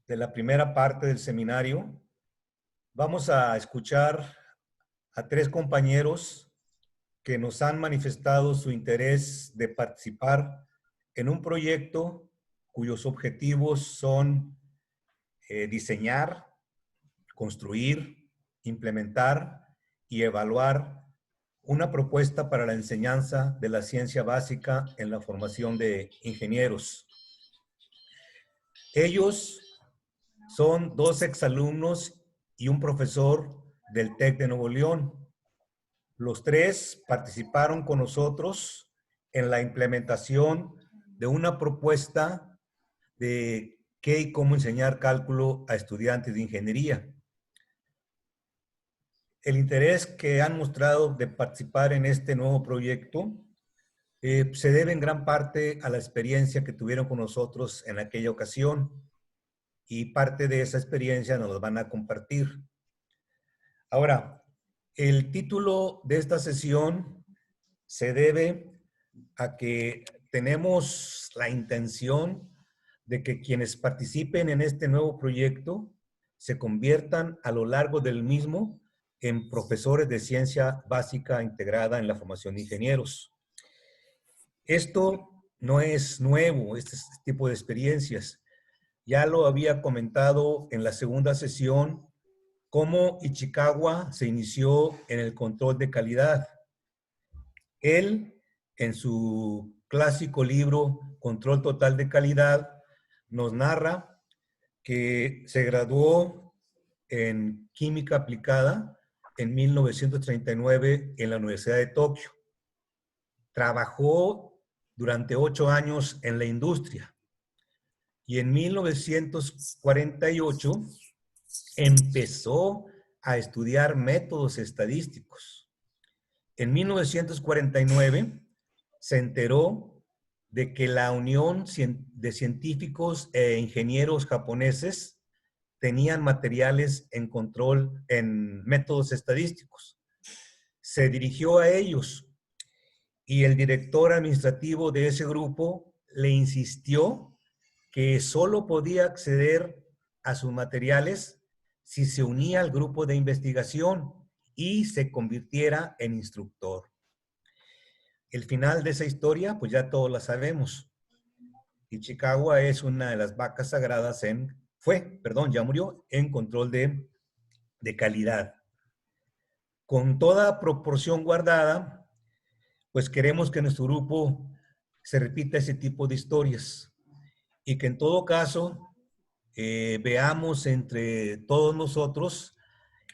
de la primera parte del seminario. Vamos a escuchar a tres compañeros que nos han manifestado su interés de participar en un proyecto cuyos objetivos son diseñar, construir, implementar y evaluar una propuesta para la enseñanza de la ciencia básica en la formación de ingenieros. Ellos son dos exalumnos y un profesor del TEC de Nuevo León. Los tres participaron con nosotros en la implementación de una propuesta de qué y cómo enseñar cálculo a estudiantes de ingeniería. El interés que han mostrado de participar en este nuevo proyecto se debe en gran parte a la experiencia que tuvieron con nosotros en aquella ocasión, y parte de esa experiencia nos la van a compartir. Ahora, el título de esta sesión se debe a que tenemos la intención de que quienes participen en este nuevo proyecto se conviertan a lo largo del mismo en profesores de ciencia básica integrada en la formación de ingenieros. Esto no es nuevo, este tipo de experiencias. Ya lo había comentado en la segunda sesión, cómo Ichikawa se inició en el control de calidad. Él, en su clásico libro Control Total de Calidad, nos narra que se graduó en química aplicada en 1939 en la Universidad de Tokio. Trabajó durante 8 años en la industria y en 1948 empezó a estudiar métodos estadísticos. En 1949 se enteró de que la Unión de Científicos e Ingenieros Japoneses tenían materiales en control en métodos estadísticos. Se dirigió a ellos y el director administrativo de ese grupo le insistió que solo podía acceder a sus materiales si se unía al grupo de investigación y se convirtiera en instructor. El final de esa historia, pues ya todos la sabemos. Ichikawa es una de las vacas sagradas ya murió, en control de calidad. Con toda proporción guardada, pues queremos que en nuestro grupo se repita ese tipo de historias y que en todo caso veamos entre todos nosotros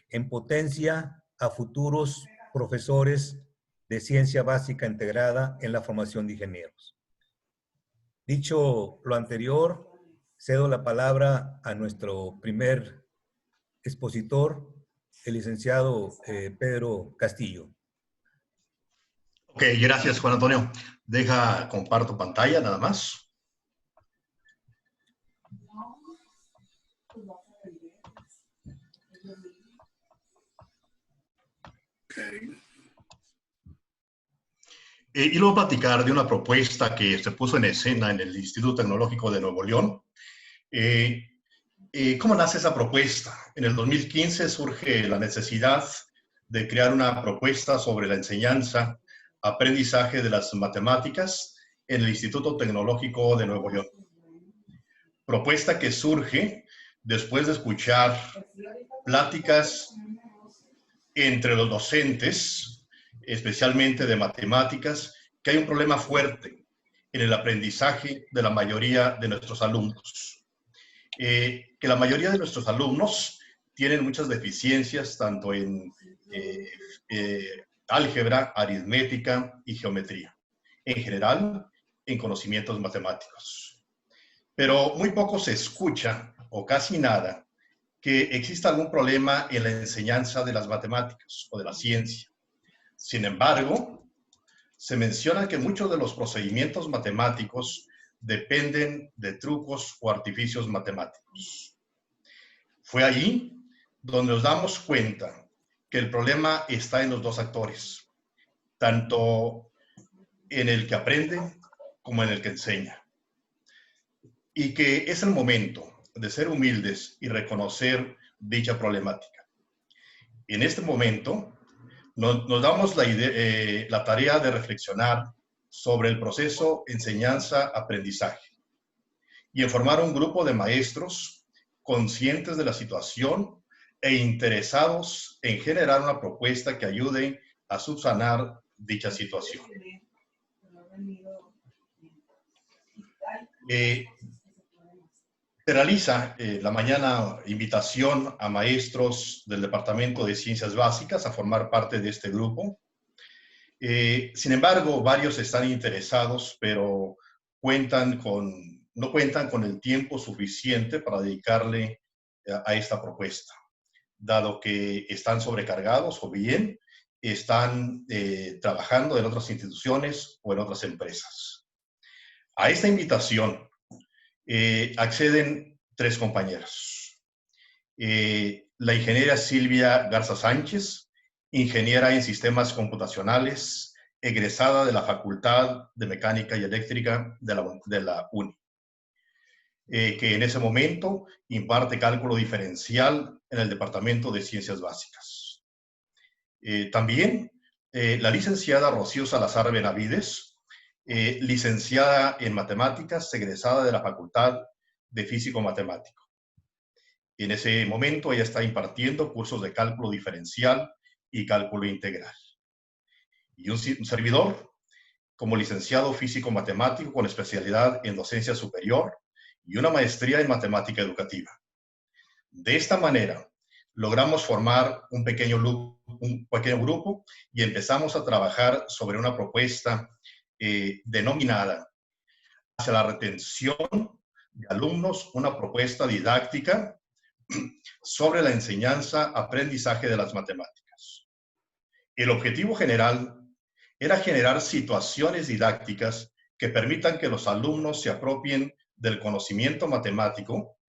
en potencia a futuros profesores de ciencia básica integrada en la formación de ingenieros. Dicho lo anterior, cedo la palabra a nuestro primer expositor, el licenciado Pedro Castillo. Ok, gracias, Juan Antonio. Comparto pantalla nada más. Y luego platicar de una propuesta que se puso en escena en el Instituto Tecnológico de Nuevo León. ¿Cómo nace esa propuesta? En el 2015 surge la necesidad de crear una propuesta sobre la enseñanza, aprendizaje de las matemáticas en el Instituto Tecnológico de Nuevo León. Propuesta que surge después de escuchar pláticas entre los docentes, especialmente de matemáticas, que hay un problema fuerte en el aprendizaje de la mayoría de nuestros alumnos. Que la mayoría de nuestros alumnos tienen muchas deficiencias, tanto en álgebra, aritmética y geometría. En general, en conocimientos matemáticos. Pero muy poco se escucha, o casi nada, que exista algún problema en la enseñanza de las matemáticas o de la ciencia. Sin embargo, se menciona que muchos de los procedimientos matemáticos dependen de trucos o artificios matemáticos. Fue allí donde nos damos cuenta que el problema está en los dos actores, tanto en el que aprende como en el que enseña. Y que es el momento de ser humildes y reconocer dicha problemática. En este momento nos damos la tarea de reflexionar sobre el proceso enseñanza-aprendizaje y en formar un grupo de maestros conscientes de la situación e interesados en generar una propuesta que ayude a subsanar dicha situación. Se realiza la mañana invitación a maestros del Departamento de Ciencias Básicas a formar parte de este grupo. Sin embargo, varios están interesados, pero no cuentan con el tiempo suficiente para dedicarle a esta propuesta, dado que están sobrecargados o bien están trabajando en otras instituciones o en otras empresas. A esta invitación acceden 3 compañeras. La ingeniera Silvia Garza Sánchez, ingeniera en sistemas computacionales, egresada de la Facultad de Mecánica y Eléctrica de la UNI, que en ese momento imparte cálculo diferencial en el Departamento de Ciencias Básicas. También la licenciada Rocío Salazar Benavides, licenciada en Matemáticas, egresada de la Facultad de Físico Matemático. En ese momento ella está impartiendo cursos de cálculo diferencial y cálculo integral. Y un servidor, como licenciado físico matemático con especialidad en docencia superior y una maestría en matemática educativa. De esta manera, logramos formar un pequeño grupo y empezamos a trabajar sobre una propuesta denominada hacia la retención de alumnos, una propuesta didáctica sobre la enseñanza-aprendizaje de las matemáticas. El objetivo general era generar situaciones didácticas que permitan que los alumnos se apropien del conocimiento matemático,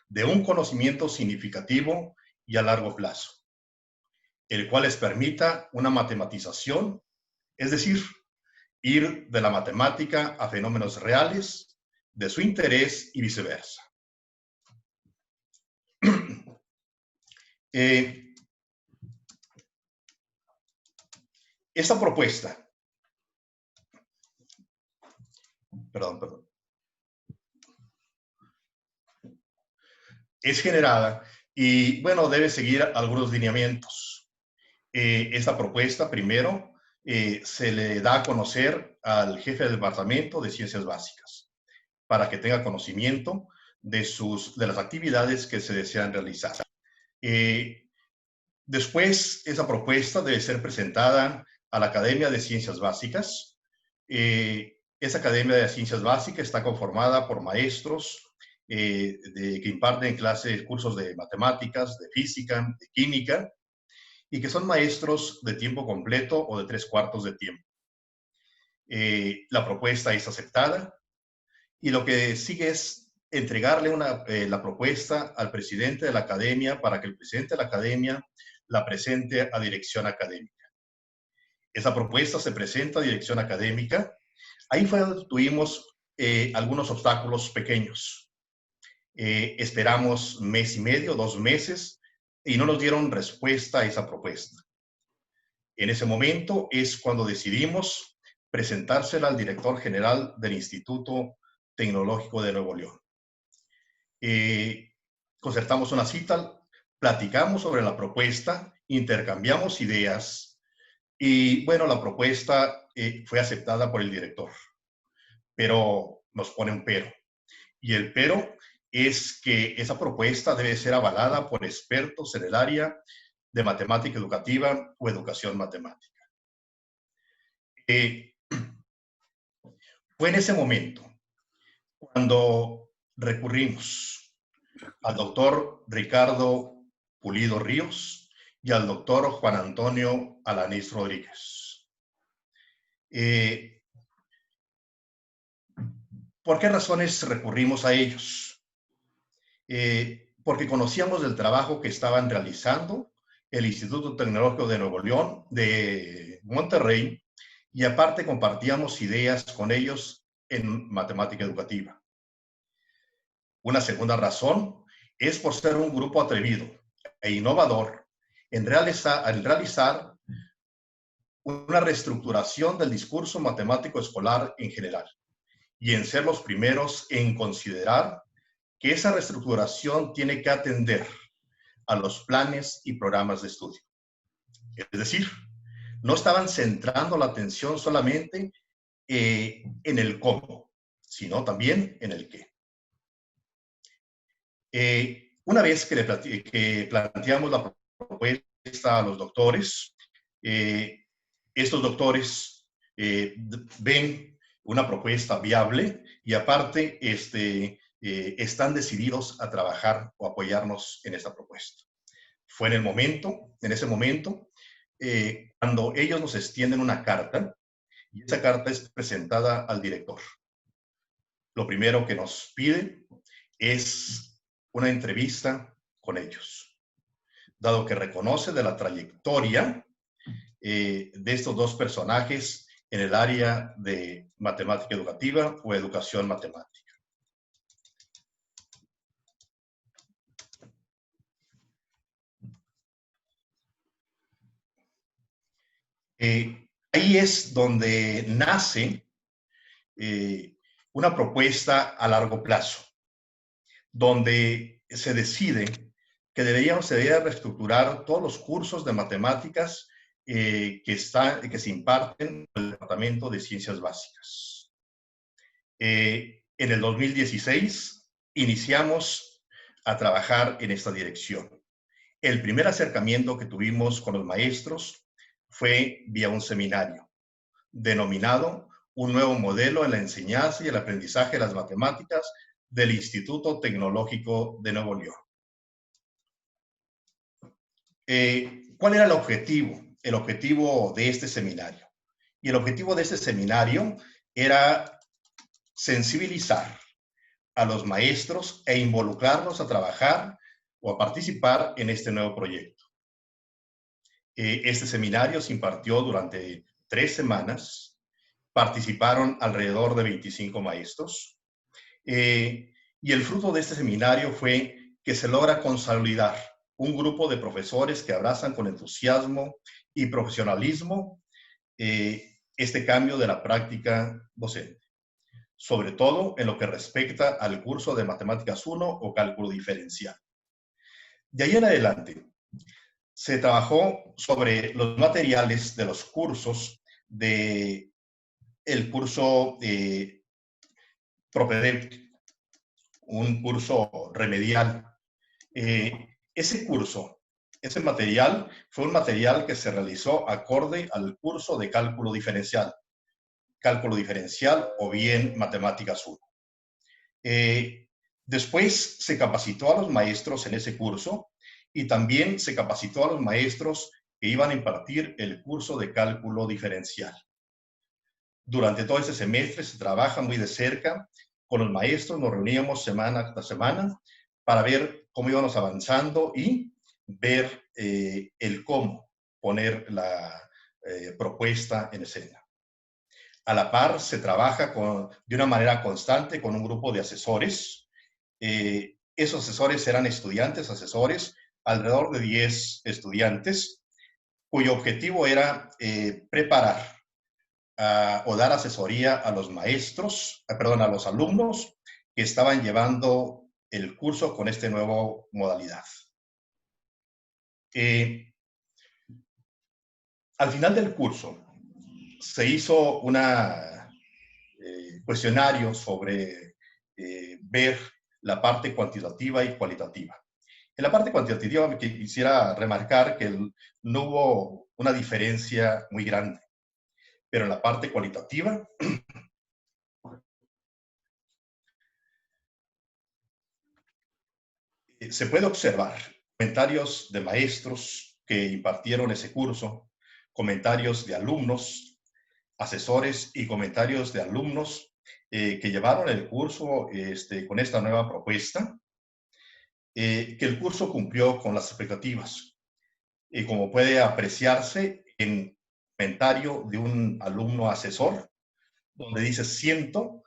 de un conocimiento significativo y a largo plazo, el cual les permita una matematización, es decir, ir de la matemática a fenómenos reales, de su interés y viceversa. Esta propuesta, es generada y, bueno, debe seguir algunos lineamientos. Esta propuesta, primero, se le da a conocer al jefe del Departamento de Ciencias Básicas para que tenga conocimiento de las actividades que se desean realizar. Después, esa propuesta debe ser presentada a la Academia de Ciencias Básicas. Esa Academia de Ciencias Básicas está conformada por maestros que imparten cursos de matemáticas, de física, de química, y que son maestros de tiempo completo o de 3/4 de tiempo. La propuesta es aceptada y lo que sigue es entregarle la propuesta al presidente de la academia para que el presidente de la academia la presente a dirección académica. Esa propuesta se presenta a dirección académica. Ahí fue donde tuvimos algunos obstáculos pequeños. Esperamos 1 mes y medio, 2 meses, y no nos dieron respuesta a esa propuesta. En ese momento es cuando decidimos presentársela al director general del Instituto Tecnológico de Nuevo León. Concertamos una cita, platicamos sobre la propuesta, intercambiamos ideas y, bueno, la propuesta fue aceptada por el director, pero nos pone un pero. Y el pero es que esa propuesta debe ser avalada por expertos en el área de matemática educativa o educación matemática. Fue en ese momento cuando recurrimos al doctor Ricardo Pulido Ríos y al doctor Juan Antonio Alanís Rodríguez. ¿Por qué razones recurrimos a ellos? Porque conocíamos del trabajo que estaban realizando el Instituto Tecnológico de Nuevo León, de Monterrey, y aparte compartíamos ideas con ellos en matemática educativa. Una segunda razón es por ser un grupo atrevido e innovador en realizar una reestructuración del discurso matemático escolar en general y en ser los primeros en considerar que esa reestructuración tiene que atender a los planes y programas de estudio. Es decir, no estaban centrando la atención solamente en el cómo, sino también en el qué. Una vez que planteamos la propuesta a los doctores, estos doctores ven una propuesta viable y aparte están decididos a trabajar o apoyarnos en esta propuesta. Fue en ese momento, cuando ellos nos extienden una carta y esa carta es presentada al director. Lo primero que nos pide es una entrevista con ellos, dado que reconoce de la trayectoria de estos dos personajes en el área de matemática educativa o educación matemática. Ahí es donde nace una propuesta a largo plazo, donde se decide que se debería reestructurar todos los cursos de matemáticas que se imparten en el Departamento de Ciencias Básicas. En el 2016 iniciamos a trabajar en esta dirección. El primer acercamiento que tuvimos con los maestros fue vía un seminario denominado Un nuevo modelo en la enseñanza y el aprendizaje de las matemáticas del Instituto Tecnológico de Nuevo León. ¿Cuál era el objetivo? El objetivo de este seminario. Y el objetivo de este seminario era sensibilizar a los maestros e involucrarlos a trabajar o a participar en este nuevo proyecto. Este seminario se impartió durante 3 semanas. Participaron alrededor de 25 maestros. Y el fruto de este seminario fue que se logra consolidar un grupo de profesores que abrazan con entusiasmo y profesionalismo este cambio de la práctica docente, sobre todo en lo que respecta al curso de Matemáticas 1 o Cálculo Diferencial. De ahí en adelante, se trabajó sobre los materiales de los cursos de el curso propedéutico, un curso remedial. Ese material fue un material que se realizó acorde al curso de cálculo diferencial o bien matemáticas 1. Después se capacitó a los maestros en ese curso y también se capacitó a los maestros que iban a impartir el curso de cálculo diferencial. Durante todo este semestre se trabaja muy de cerca con los maestros, nos reuníamos semana tras semana para ver cómo íbamos avanzando y ver el cómo poner la propuesta en escena. A la par se trabaja de una manera constante con un grupo de asesores. Esos asesores eran estudiantes, asesores, alrededor de 10 estudiantes, cuyo objetivo era preparar o dar asesoría a los a los alumnos que estaban llevando el curso con esta nueva modalidad. Al final del curso se hizo un cuestionario sobre ver la parte cuantitativa y cualitativa. En la parte cuantitativa quisiera remarcar que no hubo una diferencia muy grande. Pero en la parte cualitativa, se puede observar comentarios de maestros que impartieron ese curso, comentarios de alumnos, asesores y comentarios de alumnos que llevaron el curso con esta nueva propuesta, que el curso cumplió con las expectativas. Como puede apreciarse en comentario de un alumno asesor, donde dice: siento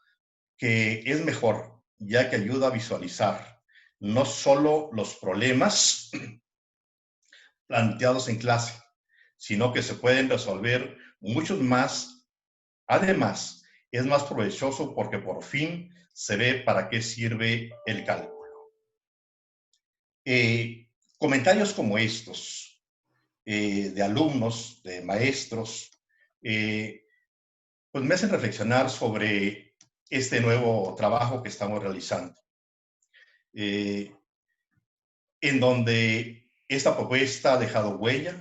que es mejor, ya que ayuda a visualizar no solo los problemas planteados en clase, sino que se pueden resolver muchos más. Además, es más provechoso porque por fin se ve para qué sirve el cálculo. Comentarios como estos de alumnos, de maestros, pues me hacen reflexionar sobre este nuevo trabajo que estamos realizando, en donde esta propuesta ha dejado huella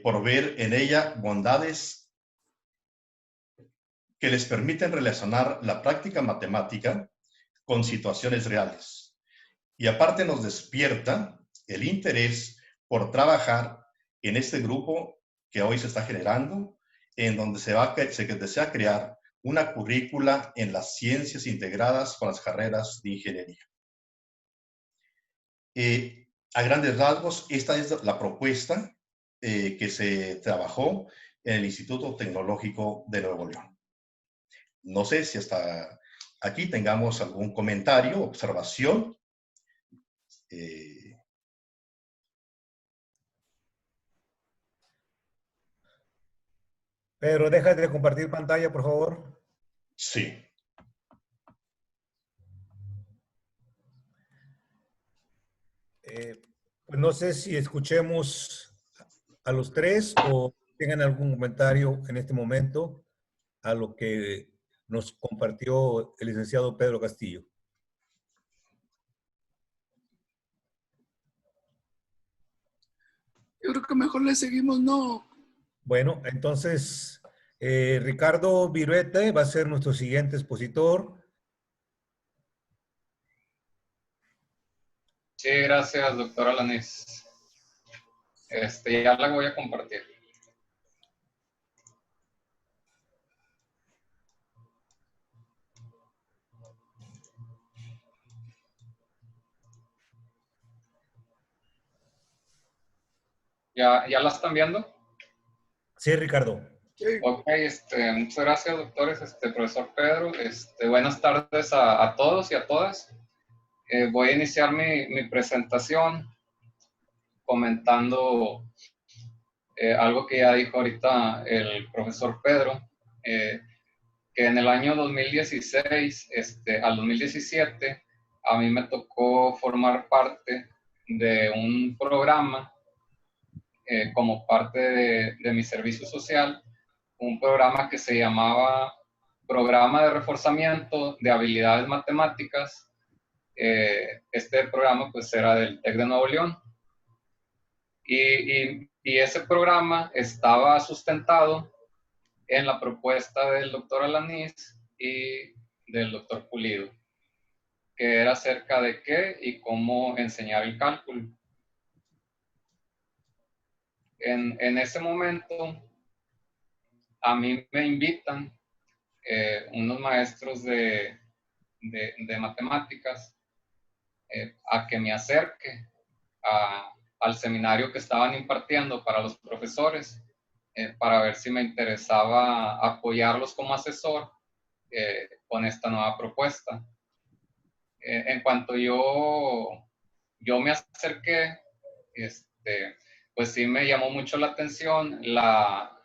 por ver en ella bondades que les permiten relacionar la práctica matemática con situaciones reales. Y aparte nos despierta el interés por trabajar en este grupo que hoy se está generando, en donde se desea crear una currícula en las ciencias integradas con las carreras de ingeniería. A grandes rasgos, esta es la propuesta que se trabajó en el Instituto Tecnológico de Nuevo León. No sé si hasta aquí tengamos algún comentario, observación. Pedro, deja de compartir pantalla, por favor. Sí. Pues no sé si escuchemos a los tres o tengan algún comentario en este momento a lo que nos compartió el licenciado Pedro Castillo. Yo creo que mejor le seguimos, ¿no? Bueno, entonces Ricardo Viruete va a ser nuestro siguiente expositor. Sí, gracias, doctora Alanis. Ya la voy a compartir. ¿Ya la están viendo? Sí, Ricardo. Sí. Ok, muchas gracias, doctores, profesor Pedro. Buenas tardes a todos y a todas. Voy a iniciar mi presentación comentando algo que ya dijo ahorita el profesor Pedro, que en el año 2016 al 2017 a mí me tocó formar parte de un programa como parte de mi servicio social, un programa que se llamaba Programa de Reforzamiento de Habilidades Matemáticas. Este programa pues era del TEC de Nuevo León y ese programa estaba sustentado en la propuesta del doctor Alanis y del doctor Pulido, que era acerca de qué y cómo enseñar el cálculo. En ese momento, a mí me invitan unos maestros de matemáticas a que me acerque al seminario que estaban impartiendo para los profesores, para ver si me interesaba apoyarlos como asesor con esta nueva propuesta. En cuanto yo me acerqué, pues sí me llamó mucho la atención la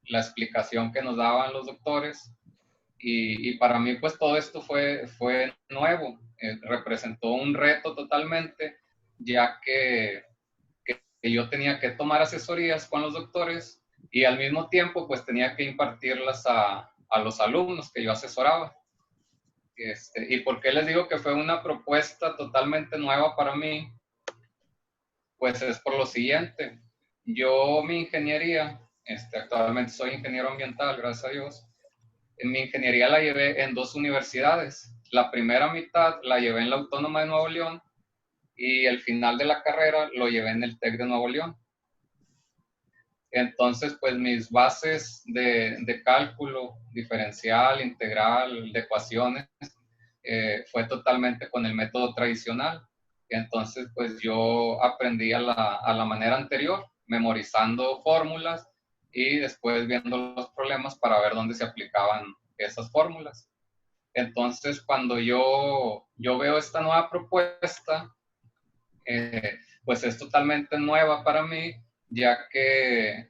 explicación que nos daban los doctores y para mí pues todo esto fue nuevo, representó un reto totalmente, ya que yo tenía que tomar asesorías con los doctores y al mismo tiempo pues tenía que impartirlas a los alumnos que yo asesoraba. ¿Y por qué les digo que fue una propuesta totalmente nueva para mí? Pues es por lo siguiente. Yo mi ingeniería, actualmente soy ingeniero ambiental, gracias a Dios. Mi ingeniería la llevé en 2 universidades. La primera mitad la llevé en la Autónoma de Nuevo León y el final de la carrera lo llevé en el TEC de Nuevo León. Entonces, pues mis bases de cálculo diferencial, integral, de ecuaciones, fue totalmente con el método tradicional. Entonces, pues yo aprendí a la manera anterior, memorizando fórmulas y después viendo los problemas para ver dónde se aplicaban esas fórmulas. Entonces, cuando yo veo esta nueva propuesta, pues es totalmente nueva para mí, ya que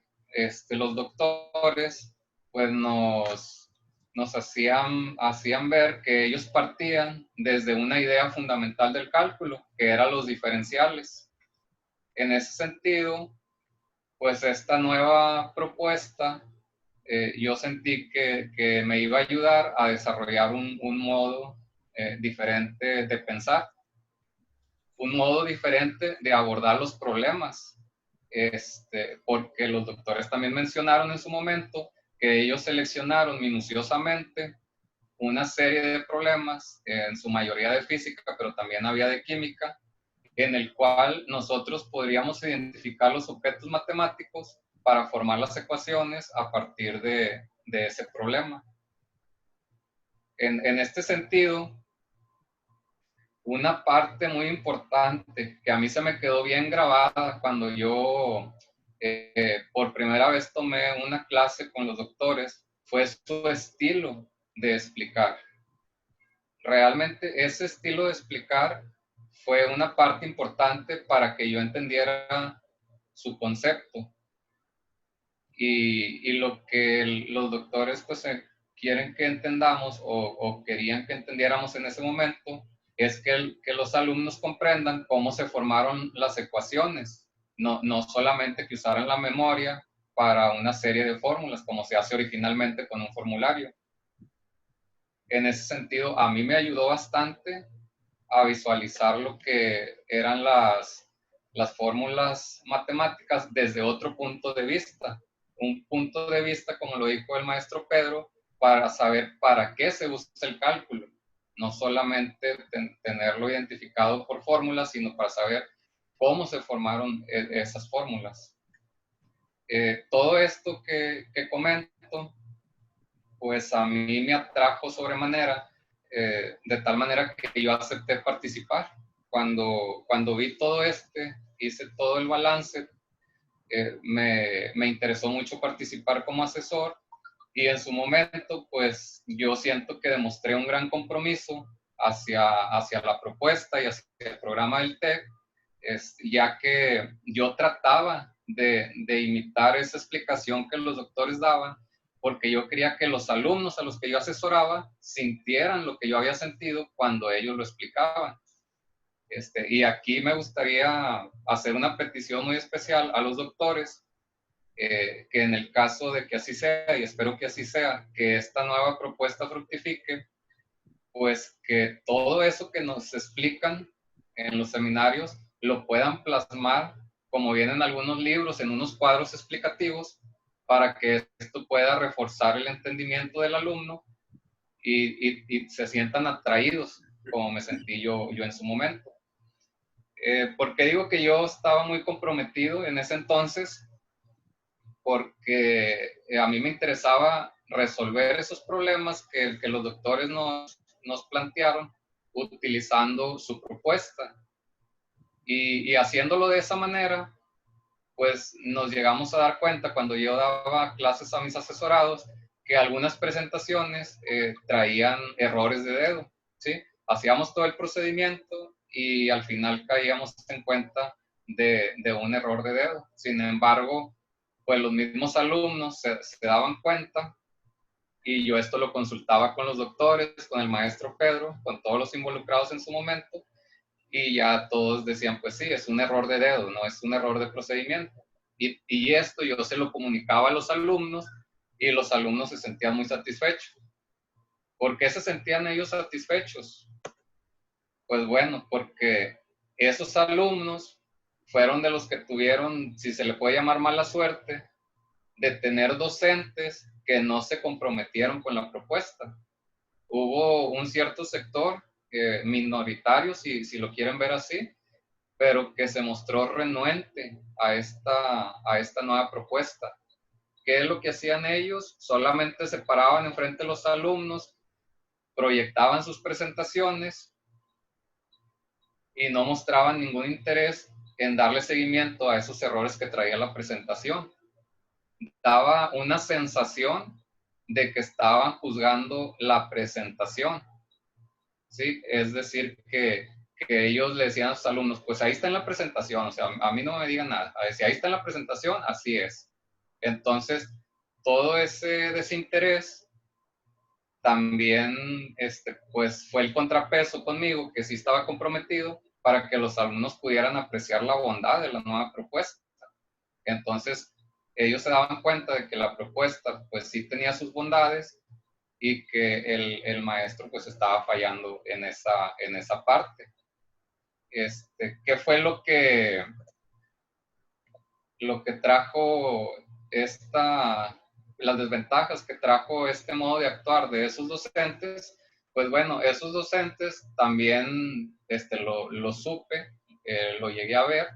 los doctores pues nos hacían ver que ellos partían desde una idea fundamental del cálculo, que eran los diferenciales. En ese sentido, pues esta nueva propuesta, yo sentí que me iba a ayudar a desarrollar un modo diferente de pensar, un modo diferente de abordar los problemas, porque los doctores también mencionaron en su momento que ellos seleccionaron minuciosamente una serie de problemas, en su mayoría de física, pero también había de química, en el cual nosotros podríamos identificar los objetos matemáticos para formar las ecuaciones a partir de ese problema. En este sentido, una parte muy importante que a mí se me quedó bien grabada cuando yo por primera vez tomé una clase con los doctores fue su estilo de explicar. Realmente ese estilo de explicar fue una parte importante para que yo entendiera su concepto. Y lo que los doctores pues quieren que entendamos o querían que entendiéramos en ese momento es que los alumnos comprendan cómo se formaron las ecuaciones, no solamente que usaran la memoria para una serie de fórmulas como se hace originalmente con un formulario. En ese sentido, a mí me ayudó bastante a visualizar lo que eran las fórmulas matemáticas desde otro punto de vista. Un punto de vista, como lo dijo el maestro Pedro, para saber para qué se usa el cálculo. No solamente tenerlo identificado por fórmulas, sino para saber cómo se formaron esas fórmulas. Todo esto que comento, pues a mí me atrajo sobremanera, de tal manera que yo acepté participar. Cuando vi todo hice todo el balance, me interesó mucho participar como asesor y en su momento, pues yo siento que demostré un gran compromiso hacia la propuesta y hacia el programa del TEC, ya que yo trataba de imitar esa explicación que los doctores daban, porque yo quería que los alumnos a los que yo asesoraba sintieran lo que yo había sentido cuando ellos lo explicaban. Y aquí me gustaría hacer una petición muy especial a los doctores, que en el caso de que así sea, y espero que así sea, que esta nueva propuesta fructifique, pues que todo eso que nos explican en los seminarios lo puedan plasmar, como vienen en algunos libros, en unos cuadros explicativos, para que esto pueda reforzar el entendimiento del alumno y se sientan atraídos, como me sentí yo en su momento. ¿Por qué digo que yo estaba muy comprometido en ese entonces? Porque a mí me interesaba resolver esos problemas que los doctores nos plantearon utilizando su propuesta. Y haciéndolo de esa manera, pues nos llegamos a dar cuenta cuando yo daba clases a mis asesorados que algunas presentaciones traían errores de dedo, ¿sí? Hacíamos todo el procedimiento y al final caíamos en cuenta de un error de dedo. Sin embargo, pues los mismos alumnos se daban cuenta y yo esto lo consultaba con los doctores, con el maestro Pedro, con todos los involucrados en su momento, y ya todos decían, pues sí, es un error de dedo, no es un error de procedimiento. Y esto yo se lo comunicaba a los alumnos y los alumnos se sentían muy satisfechos. ¿Por qué se sentían ellos satisfechos? Pues bueno, porque esos alumnos fueron de los que tuvieron, si se le puede llamar mala suerte, de tener docentes que no se comprometieron con la propuesta. Hubo un cierto sector minoritario, si lo quieren ver así, pero que se mostró renuente a esta nueva propuesta. ¿Qué es lo que hacían ellos? Solamente se paraban enfrente de los alumnos, proyectaban sus presentaciones y no mostraban ningún interés en darle seguimiento a esos errores que traía la presentación. Daba una sensación de que estaban juzgando la presentación ¿sí? Es decir, que ellos le decían a sus alumnos, pues ahí está en la presentación, o sea, a mí no me digan nada, si ahí está en la presentación, así es. Entonces, todo ese desinterés también, pues fue el contrapeso conmigo, que sí estaba comprometido para que los alumnos pudieran apreciar la bondad de la nueva propuesta. Entonces, ellos se daban cuenta de que la propuesta, pues sí tenía sus bondades y que el maestro, pues estaba fallando en esa parte. ¿Qué fue lo que trajo las desventajas que trajo este modo de actuar de esos docentes? Pues bueno, esos docentes también lo supe, lo llegué a ver,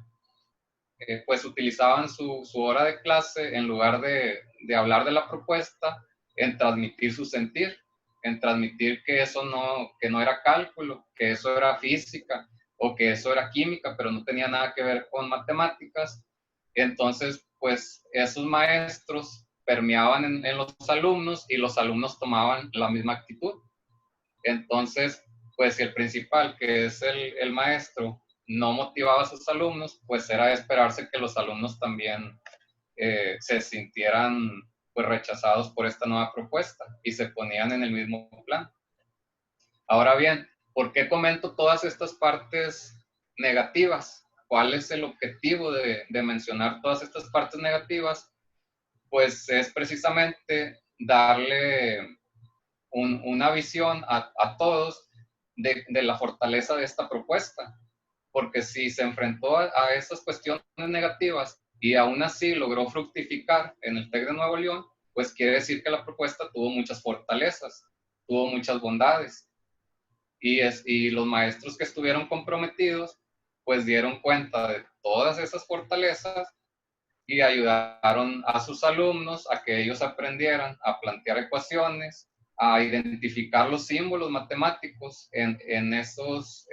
pues utilizaban su hora de clase en lugar de hablar de la propuesta, en transmitir su sentir, en transmitir que eso que no era cálculo, que eso era física o que eso era química, pero no tenía nada que ver con matemáticas. Entonces, pues esos maestros permeaban en los alumnos y los alumnos tomaban la misma actitud. Entonces, pues si el principal, que es el maestro, no motivaba a sus alumnos, pues era de esperarse que los alumnos también se sintieran pues rechazados por esta nueva propuesta y se ponían en el mismo plan. Ahora bien, ¿por qué comento todas estas partes negativas? ¿Cuál es el objetivo de mencionar todas estas partes negativas? Pues es precisamente darle una visión a todos de la fortaleza de esta propuesta, porque si se enfrentó a esas cuestiones negativas y aún así logró fructificar en el TEC de Nuevo León, pues quiere decir que la propuesta tuvo muchas fortalezas, tuvo muchas bondades, y los maestros que estuvieron comprometidos, pues dieron cuenta de todas esas fortalezas y ayudaron a sus alumnos a que ellos aprendieran a plantear ecuaciones, a identificar los símbolos matemáticos en esos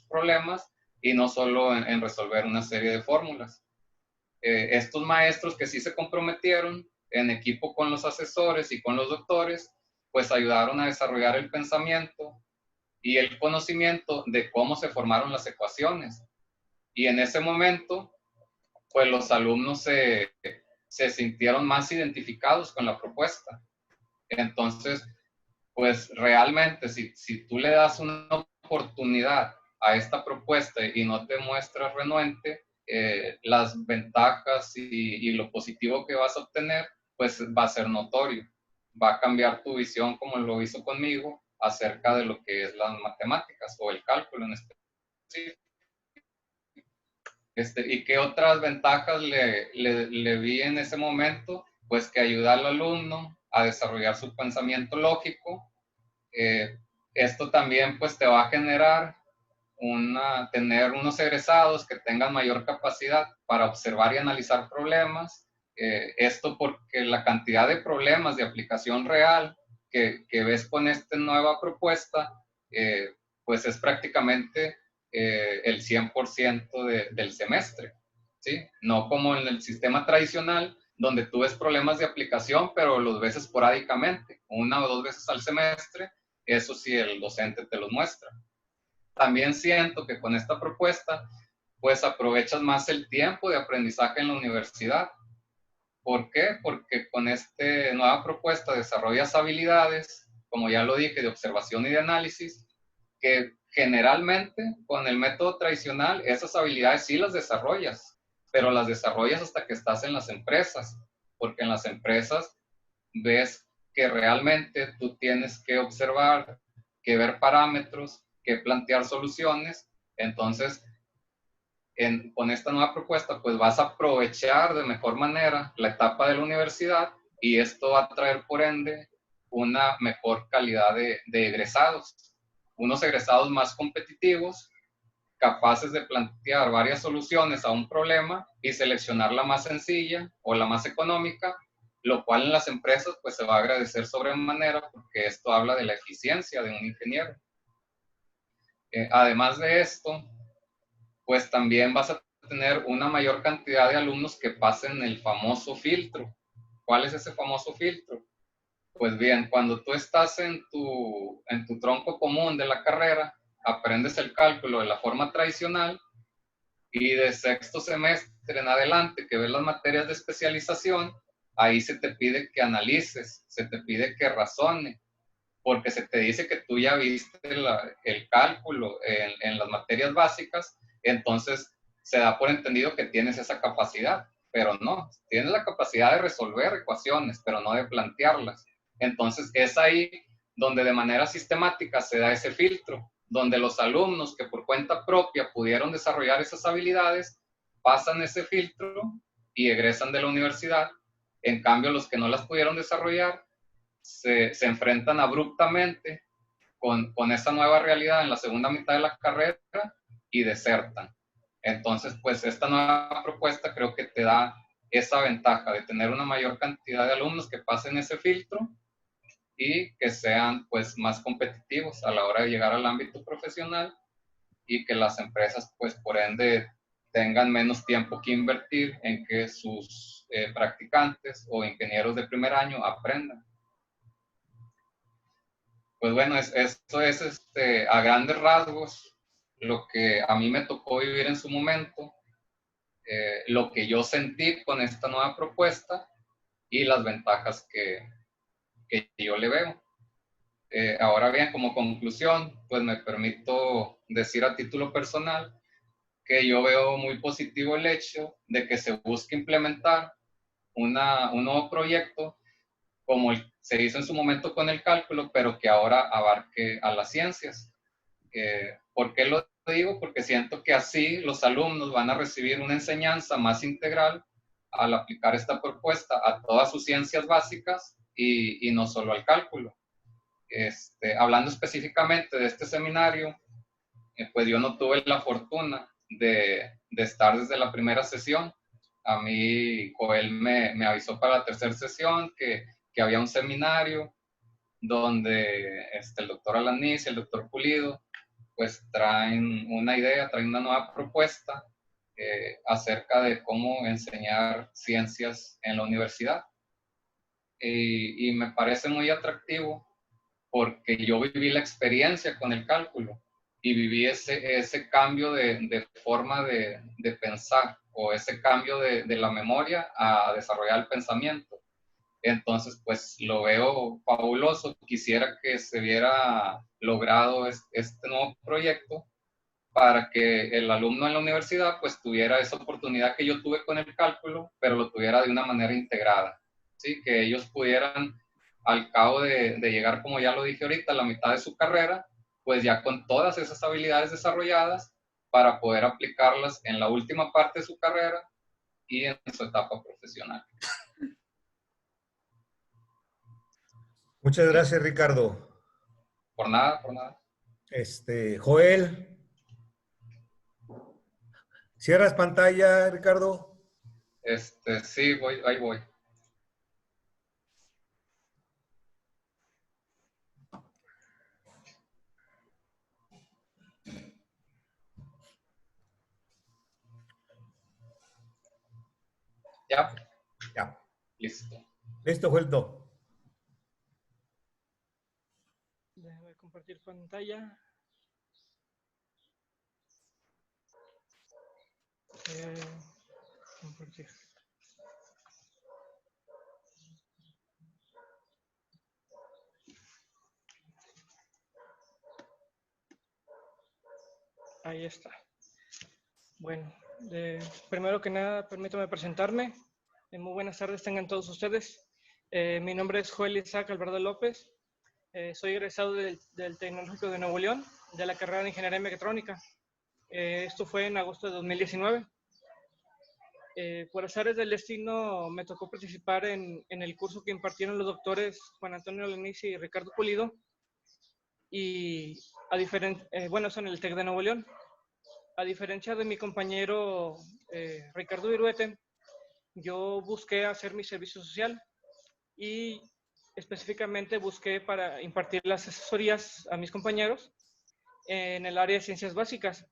problemas y no solo en resolver una serie de fórmulas. Estos maestros que sí se comprometieron en equipo con los asesores y con los doctores, pues ayudaron a desarrollar el pensamiento y el conocimiento de cómo se formaron las ecuaciones. Y en ese momento, pues los alumnos se sintieron más identificados con la propuesta. Entonces, pues realmente si tú le das una oportunidad a esta propuesta y no te muestras renuente, las ventajas y lo positivo que vas a obtener, pues va a ser notorio. Va a cambiar tu visión, como lo hizo conmigo, acerca de lo que es las matemáticas o el cálculo en específico. ¿Y qué otras ventajas le vi en ese momento? Pues que ayuda al alumno a desarrollar su pensamiento lógico. Esto también pues te va a generar tener unos egresados que tengan mayor capacidad para observar y analizar problemas. Esto porque la cantidad de problemas de aplicación real que ves con esta nueva propuesta, pues es prácticamente el 100% del semestre, ¿sí? No como en el sistema tradicional, donde tú ves problemas de aplicación, pero los ves esporádicamente, 1 o 2 veces al semestre, eso sí el docente te los muestra. También siento que con esta propuesta, pues aprovechas más el tiempo de aprendizaje en la universidad. ¿Por qué? Porque con esta nueva propuesta desarrollas habilidades, como ya lo dije, de observación y de análisis, que generalmente con el método tradicional esas habilidades sí las desarrollas, pero las desarrollas hasta que estás en las empresas, porque en las empresas ves que realmente tú tienes que observar, que ver parámetros, que plantear soluciones. Entonces, con esta nueva propuesta, pues vas a aprovechar de mejor manera la etapa de la universidad y esto va a traer, por ende, una mejor calidad de egresados. Unos egresados más competitivos, capaces de plantear varias soluciones a un problema y seleccionar la más sencilla o la más económica, lo cual en las empresas pues se va a agradecer sobremanera porque esto habla de la eficiencia de un ingeniero. Además de esto, pues también vas a tener una mayor cantidad de alumnos que pasen el famoso filtro. ¿Cuál es ese famoso filtro? Pues bien, cuando tú estás en tu tronco común de la carrera, aprendes el cálculo de la forma tradicional y de sexto semestre en adelante, que ves las materias de especialización, ahí se te pide que analices, se te pide que razones, porque se te dice que tú ya viste el cálculo en las materias básicas, entonces se da por entendido que tienes esa capacidad, pero no, tienes la capacidad de resolver ecuaciones, pero no de plantearlas. Entonces es ahí donde de manera sistemática se da ese filtro, donde los alumnos que por cuenta propia pudieron desarrollar esas habilidades, pasan ese filtro y egresan de la universidad. En cambio, los que no las pudieron desarrollar se enfrentan abruptamente con esa nueva realidad en la segunda mitad de la carrera y desertan. Entonces, pues esta nueva propuesta creo que te da esa ventaja de tener una mayor cantidad de alumnos que pasen ese filtro y que sean pues más competitivos a la hora de llegar al ámbito profesional y que las empresas pues por ende tengan menos tiempo que invertir en que sus practicantes o ingenieros de primer año aprendan. Pues bueno, esto es a grandes rasgos lo que a mí me tocó vivir en su momento, lo que yo sentí con esta nueva propuesta y las ventajas que yo le veo. Ahora bien, como conclusión, pues me permito decir a título personal que yo veo muy positivo el hecho de que se busque implementar un nuevo proyecto como se hizo en su momento con el cálculo, pero que ahora abarque a las ciencias. ¿Por qué lo digo? Porque siento que así los alumnos van a recibir una enseñanza más integral al aplicar esta propuesta a todas sus ciencias básicas y no solo al cálculo. Hablando específicamente de este seminario, pues yo no tuve la fortuna de estar desde la primera sesión. A mí Joel me avisó para la tercera sesión que había un seminario donde el doctor Alanís y el doctor Pulido pues traen una idea, traen una nueva propuesta acerca de cómo enseñar ciencias en la universidad. Y me parece muy atractivo porque yo viví la experiencia con el cálculo y viví ese cambio de forma de pensar o ese cambio de la memoria a desarrollar el pensamiento. Entonces, pues lo veo fabuloso. Quisiera que se hubiera logrado este nuevo proyecto para que el alumno en la universidad pues tuviera esa oportunidad que yo tuve con el cálculo, pero lo tuviera de una manera integrada. ¿Sí? Que ellos pudieran, al cabo de llegar, como ya lo dije ahorita, a la mitad de su carrera, pues ya con todas esas habilidades desarrolladas para poder aplicarlas en la última parte de su carrera y en su etapa profesional. Muchas gracias, Ricardo. Por nada, por nada. Joel. ¿Cierras pantalla, Ricardo? Sí, ahí voy. ¿Ya? Ya. Listo. Listo, Joelto. Déjame compartir pantalla. Compartir. Ahí está. Bueno, primero que nada, permítame presentarme. Muy buenas tardes tengan todos ustedes. Mi nombre es Joel Isaac Alvarado López. Soy egresado del Tecnológico de Nuevo León, de la carrera de Ingeniería Mecatrónica. Esto fue en agosto de 2019. Por azares del destino, me tocó participar en el curso que impartieron los doctores Juan Antonio Alanís y Ricardo Pulido. Y bueno, eso en el TEC de Nuevo León. A diferencia de mi compañero Ricardo Viruete, yo busqué hacer mi servicio social y específicamente busqué para impartir las asesorías a mis compañeros en el área de ciencias básicas,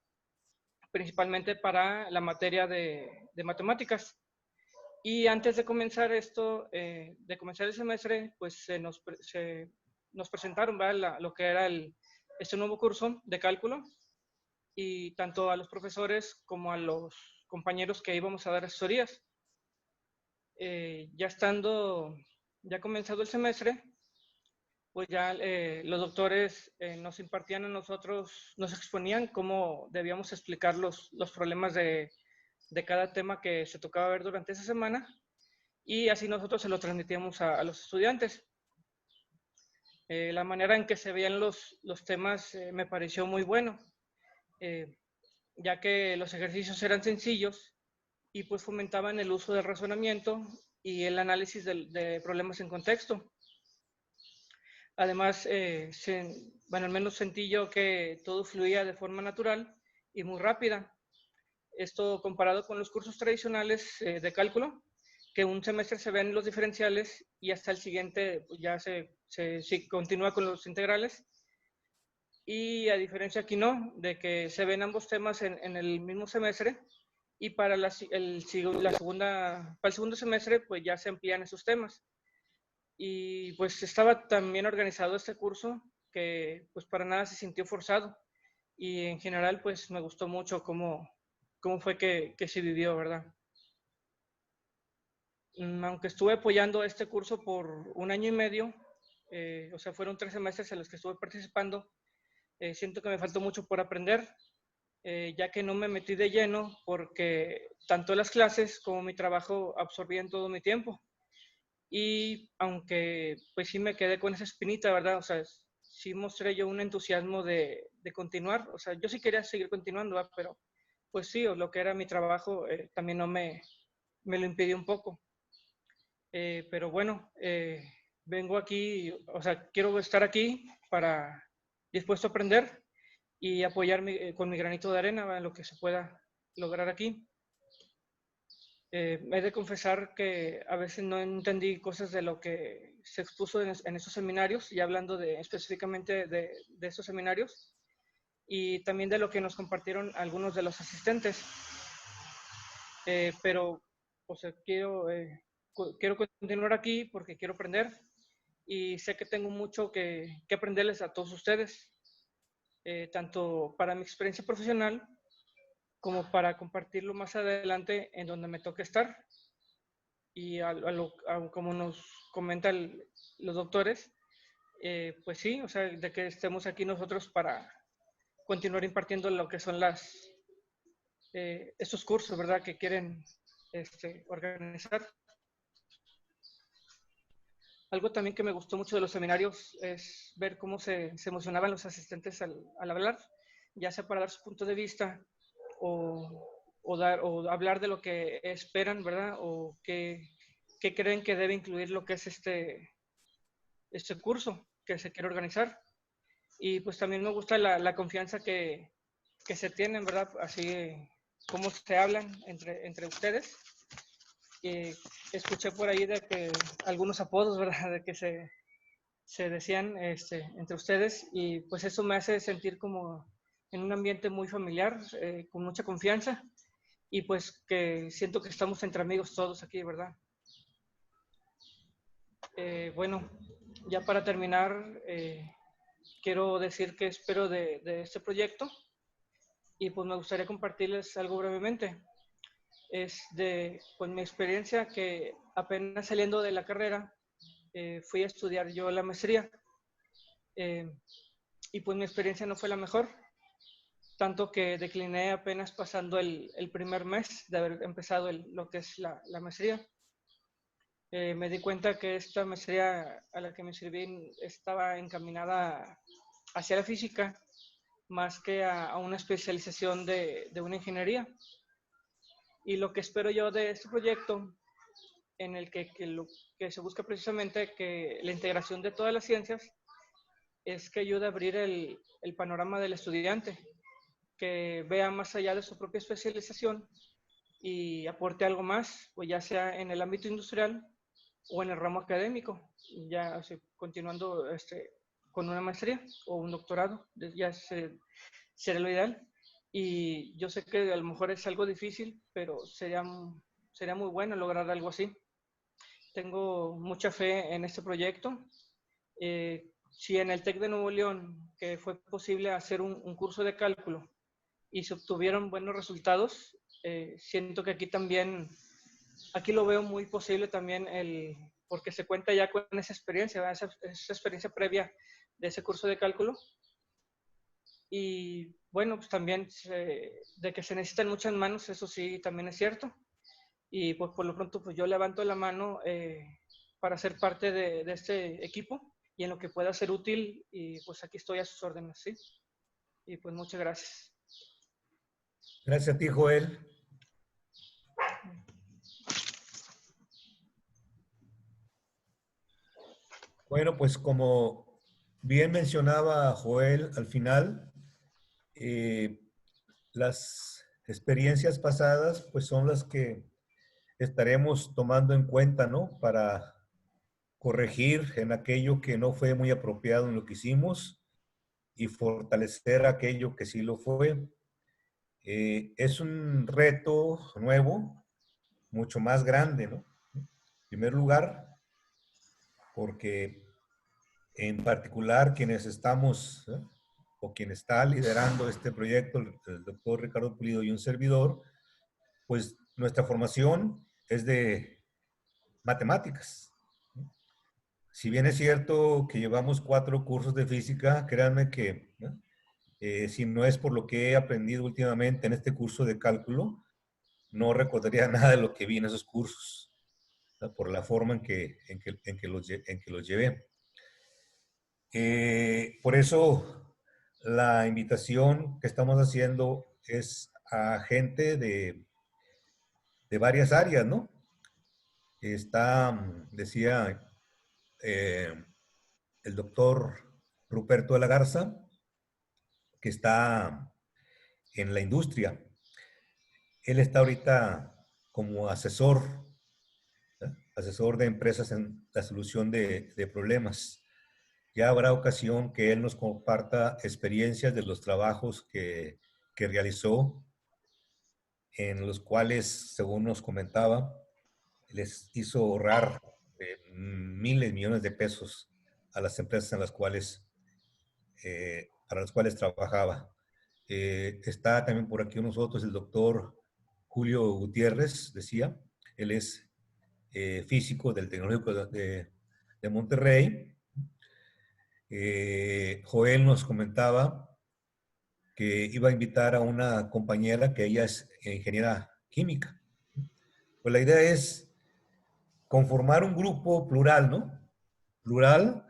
principalmente para la materia de matemáticas. Y antes de comenzar de comenzar el semestre, pues nos presentaron, ¿verdad? Lo que era el este nuevo curso de cálculo, y tanto a los profesores como a los compañeros que íbamos a dar asesorías. Ya comenzado el semestre, pues ya los doctores nos impartían a nosotros, nos exponían cómo debíamos explicar los problemas de cada tema que se tocaba ver durante esa semana, y así nosotros se lo transmitíamos a los estudiantes. La manera en que se veían los temas me pareció muy bueno, ya que los ejercicios eran sencillos y pues fomentaban el uso del razonamiento y el análisis de problemas en contexto. Además, al menos sentí yo que todo fluía de forma natural y muy rápida. Esto comparado con los cursos tradicionales de cálculo, que un semestre se ven los diferenciales y hasta el siguiente pues ya se continúa con los integrales. Y a diferencia aquí no, de que se ven ambos temas en el mismo semestre, y para el segundo semestre pues ya se amplían esos temas. Y pues estaba tan bien organizado este curso que pues para nada se sintió forzado, y en general pues me gustó mucho cómo fue que se vivió, ¿verdad? Aunque estuve apoyando este curso por 1 año y medio, o sea, fueron 3 semestres en los que estuve participando, siento que me faltó mucho por aprender, ya que no me metí de lleno porque tanto las clases como mi trabajo absorbían todo mi tiempo. Y aunque pues sí me quedé con esa espinita, ¿verdad? O sea, sí mostré yo un entusiasmo de continuar. O sea, yo sí quería seguir continuando, ¿verdad? Pero pues sí, lo que era mi trabajo también no me lo impidió un poco. Pero bueno, vengo aquí, o sea, quiero estar aquí para dispuesto a aprender y apoyarme con mi granito de arena, ¿verdad? Lo que se pueda lograr aquí. He de confesar que a veces no entendí cosas de lo que se expuso en esos seminarios, y hablando específicamente de esos seminarios, y también de lo que nos compartieron algunos de los asistentes. Pero, o sea, quiero continuar aquí porque quiero aprender, y sé que tengo mucho que aprenderles a todos ustedes, tanto para mi experiencia profesional como para compartirlo más adelante en donde me toque estar. Y como nos comentan los doctores, pues sí, o sea, de que estemos aquí nosotros para continuar impartiendo lo que son estos cursos, ¿verdad?, que quieren organizar. Algo también que me gustó mucho de los seminarios es ver cómo se emocionaban los asistentes al hablar, ya sea para dar su punto de vista o hablar de lo que esperan, ¿verdad?, o qué creen que debe incluir lo que es este curso que se quiere organizar. Y pues también me gusta la confianza que se tienen, ¿verdad? Así como se hablan entre ustedes. Escuché por ahí de que algunos apodos, ¿verdad?, de que se decían entre ustedes, y pues eso me hace sentir como en un ambiente muy familiar, con mucha confianza, y pues que siento que estamos entre amigos todos aquí, ¿verdad? Bueno, ya para terminar, quiero decir que espero de este proyecto, y pues me gustaría compartirles algo brevemente. Es de pues, mi experiencia, que apenas saliendo de la carrera fui a estudiar yo la maestría, y pues mi experiencia no fue la mejor, tanto que decliné apenas pasando el primer mes de haber empezado lo que es la maestría. Me di cuenta que esta maestría a la que me inscribí estaba encaminada hacia la física más que a una especialización de una ingeniería. Y lo que espero yo de este proyecto, en el lo que se busca precisamente que la integración de todas las ciencias, es que ayude a abrir el panorama del estudiante, que vea más allá de su propia especialización y aporte algo más, pues ya sea en el ámbito industrial o en el ramo académico, ya continuando con una maestría o un doctorado, ya sería lo ideal. Y yo sé que a lo mejor es algo difícil, pero sería muy bueno lograr algo así. Tengo mucha fe en este proyecto. si en el TEC de Nuevo León, que fue posible hacer un curso de cálculo y se obtuvieron buenos resultados, siento que aquí también, aquí lo veo muy posible también, porque se cuenta ya con esa experiencia, esa experiencia previa de ese curso de cálculo. Y bueno, pues también de que se necesitan muchas manos, eso sí, también es cierto. Y pues por lo pronto, pues yo levanto la mano para ser parte de este equipo y en lo que pueda ser útil, y pues aquí estoy a sus órdenes, ¿sí? Y pues muchas gracias. Gracias a ti, Joel. Bueno, pues como bien mencionaba Joel al final, las experiencias pasadas pues son las que estaremos tomando en cuenta, ¿no? Para corregir en aquello que no fue muy apropiado en lo que hicimos y fortalecer aquello que sí lo fue. Es un reto nuevo, mucho más grande, ¿no? En primer lugar, porque en particular quienes estamos, o quien está liderando este proyecto, el doctor Ricardo Pulido y un servidor, pues nuestra formación es de matemáticas. Si bien es cierto que llevamos 4 cursos de física, créanme que, ¿no? Si no es por lo que he aprendido últimamente en este curso de cálculo, no recordaría nada de lo que vi en esos cursos, ¿no? Por la forma en que los llevé. Por eso la invitación que estamos haciendo es a gente de varias áreas, ¿no? Está, decía el doctor Ruperto de la Garza, que está en la industria. Él está ahorita como asesor, ¿eh? Asesor de empresas en la solución de problemas. Ya habrá ocasión que él nos comparta experiencias de los trabajos que realizó, en los cuales, según nos comentaba, les hizo ahorrar miles, millones de pesos a las empresas en las cuales, para las cuales trabajaba. Está también por aquí con nosotros el doctor Julio Gutiérrez, decía. Él es físico del Tecnológico de Monterrey. Joel nos comentaba que iba a invitar a una compañera que ella es ingeniera química. Pues la idea es conformar un grupo plural, ¿no? Plural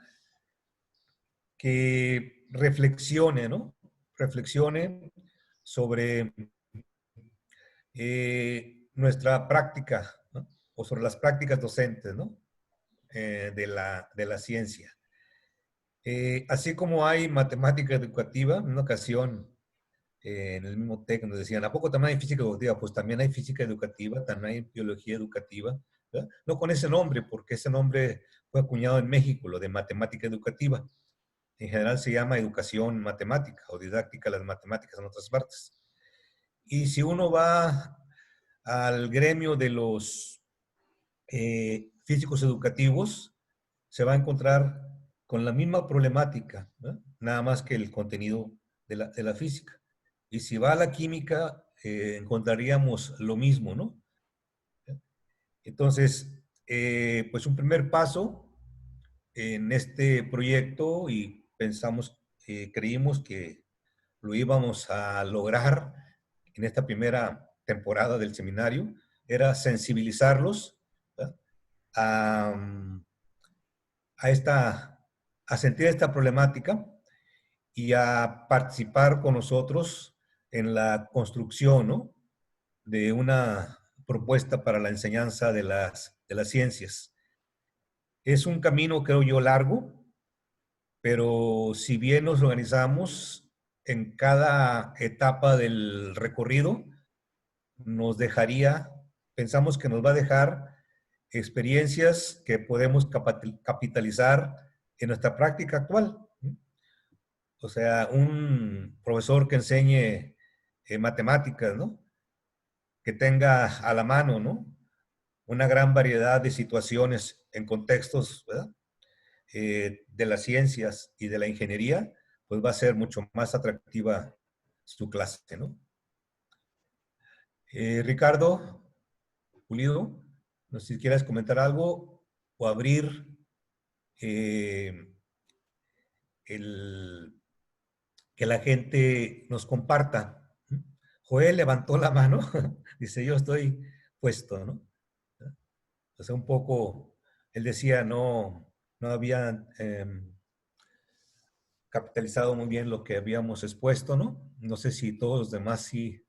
que reflexione, ¿no? Reflexione sobre nuestra práctica, ¿no? O sobre las prácticas docentes, ¿no? De la ciencia. Así como hay matemática educativa, en una ocasión en el mismo TEC nos decían, ¿a poco también hay física educativa? Pues también hay física educativa, también hay biología educativa, ¿verdad? No con ese nombre, porque ese nombre fue acuñado en México, lo de matemática educativa. En general se llama educación matemática o didáctica de las matemáticas en otras partes. Y si uno va al gremio de los físicos educativos, se va a encontrar con la misma problemática, ¿no? Nada más que el contenido de la física. Y si va a la química, encontraríamos lo mismo, ¿no? Entonces, pues un primer paso en este proyecto, y pensamos, creímos que lo íbamos a lograr en esta primera temporada del seminario, era sensibilizarlos, ¿verdad? A sentir esta problemática y a participar con nosotros en la construcción, ¿no? De una propuesta para la enseñanza de las ciencias. Es un camino, creo yo, largo, pero si bien nos organizamos en cada etapa del recorrido, nos dejaría, pensamos que nos va a dejar experiencias que podemos capitalizar en nuestra práctica actual. O sea, un profesor que enseñe matemáticas, ¿no? Que tenga a la mano, ¿no? Una gran variedad de situaciones en contextos, ¿verdad? de las ciencias y de la ingeniería, pues va a ser mucho más atractiva su clase, ¿no? Ricardo Pulido, no sé si quieres comentar algo o abrir que la gente nos comparta. Joel levantó la mano, dice, yo estoy puesto, ¿no? O sea, un poco, él decía, no había capitalizado muy bien lo que habíamos expuesto, ¿no? No sé si todos los demás sí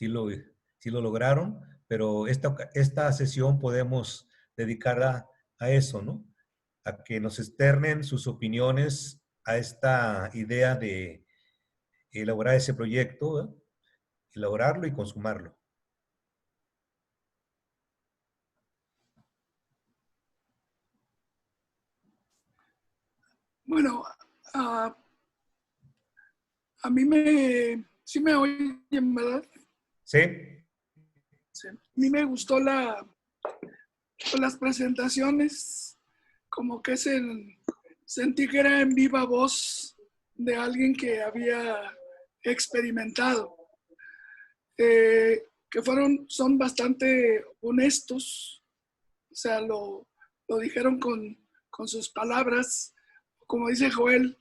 lo lograron, pero esta sesión podemos dedicarla a eso, ¿no? A que nos externen sus opiniones a esta idea de elaborar ese proyecto, ¿eh? Elaborarlo y consumarlo. Bueno, a mí sí me oyen, ¿verdad? ¿Sí? Sí. A mí me gustó las presentaciones, como que sentí que era en viva voz de alguien que había experimentado, que son bastante honestos, o sea, lo dijeron con sus palabras. Como dice Joel,